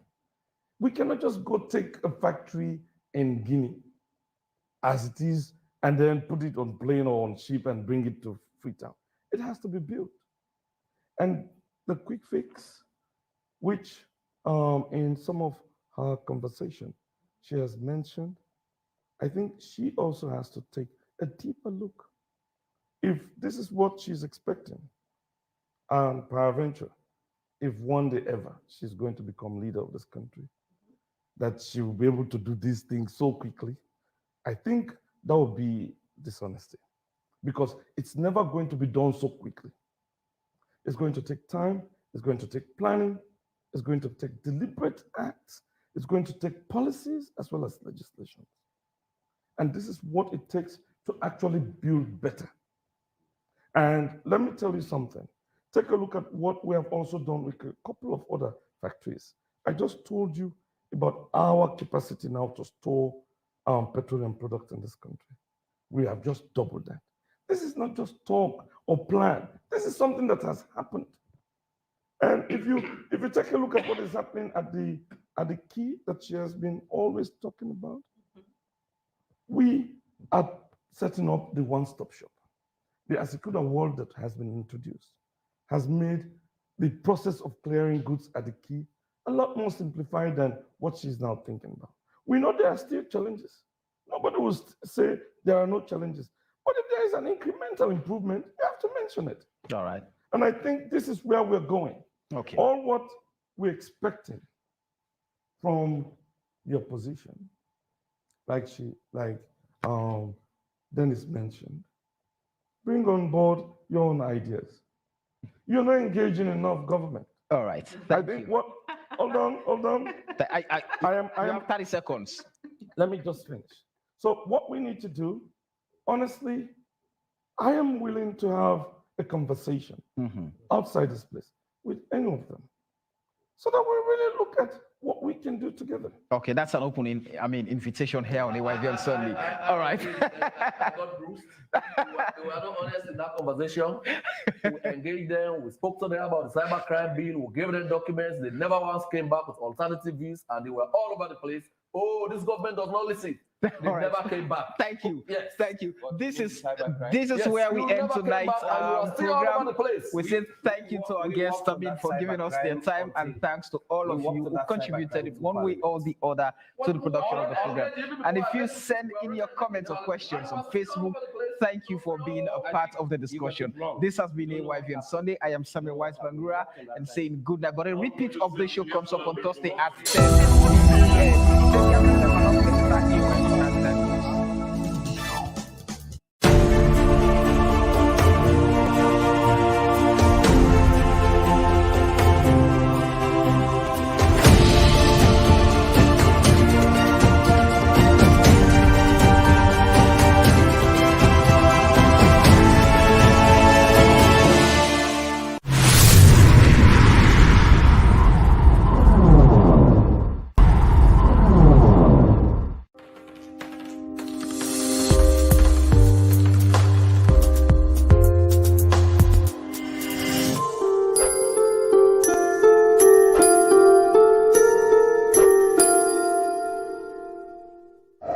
We cannot just go take a factory in Guinea as it is and then put it on plane or on ship and bring it to Freetown. It has to be built. And the quick fix, which in some of her conversation she has mentioned, I think she also has to take a deeper look. If this is what she's expecting, peradventure, if one day ever she's going to become leader of this country, that she will be able to do these things so quickly, I think that would be dishonesty, because it's never going to be done so quickly. It's going to take time, it's going to take planning, it's going to take deliberate acts, it's going to take policies as well as legislation. And this is what it takes to actually build better. And let me tell you something. Take a look at what we have also done with a couple of other factories. I just told you about our capacity now to store petroleum products in this country. We have just doubled that. This is not just talk or plan. This is something that has happened. And if you take a look at what is happening at the key that she has been always talking about, we are setting up the one-stop shop. The Asikuda world that has been introduced has made the process of clearing goods at the key a lot more simplified than what she's now thinking about. We know there are still challenges. Nobody will say there are no challenges. But if there is an incremental improvement, you have to mention it. All right. And I think this is where we're going. Okay. All what we're expecting from the opposition, like Dennis mentioned, bring on board your own ideas. You're not engaging enough government. All right. I think what? Hold on. I have 30 seconds. Let me just finish. So what we need to do, honestly, I am willing to have a conversation outside this place with any of them, so that we really look at what we can do together. Okay, that's an open invitation here on AYV on Sunday. All right. I got bruised. We were not honest in that conversation. We engaged them. We spoke to them about the cybercrime bill. We gave them documents. They never once came back with alternative views, and they were all over the place. Oh, this government does not listen. They never came back. Thank you. Yes. Thank you. This is Yes, where we you end never came tonight's back and you are still all program. over the place. We say thank you to our guests, for giving us their time, and thanks to all of you who contributed one way or the other to the production of the program. And if you send in your comments or questions on Facebook, thank you for being a part of the discussion. This has been AYV on Sunday. I am Samuel Weisbangura and saying good night. But a repeat of the show comes up on Thursday at 10 p.m.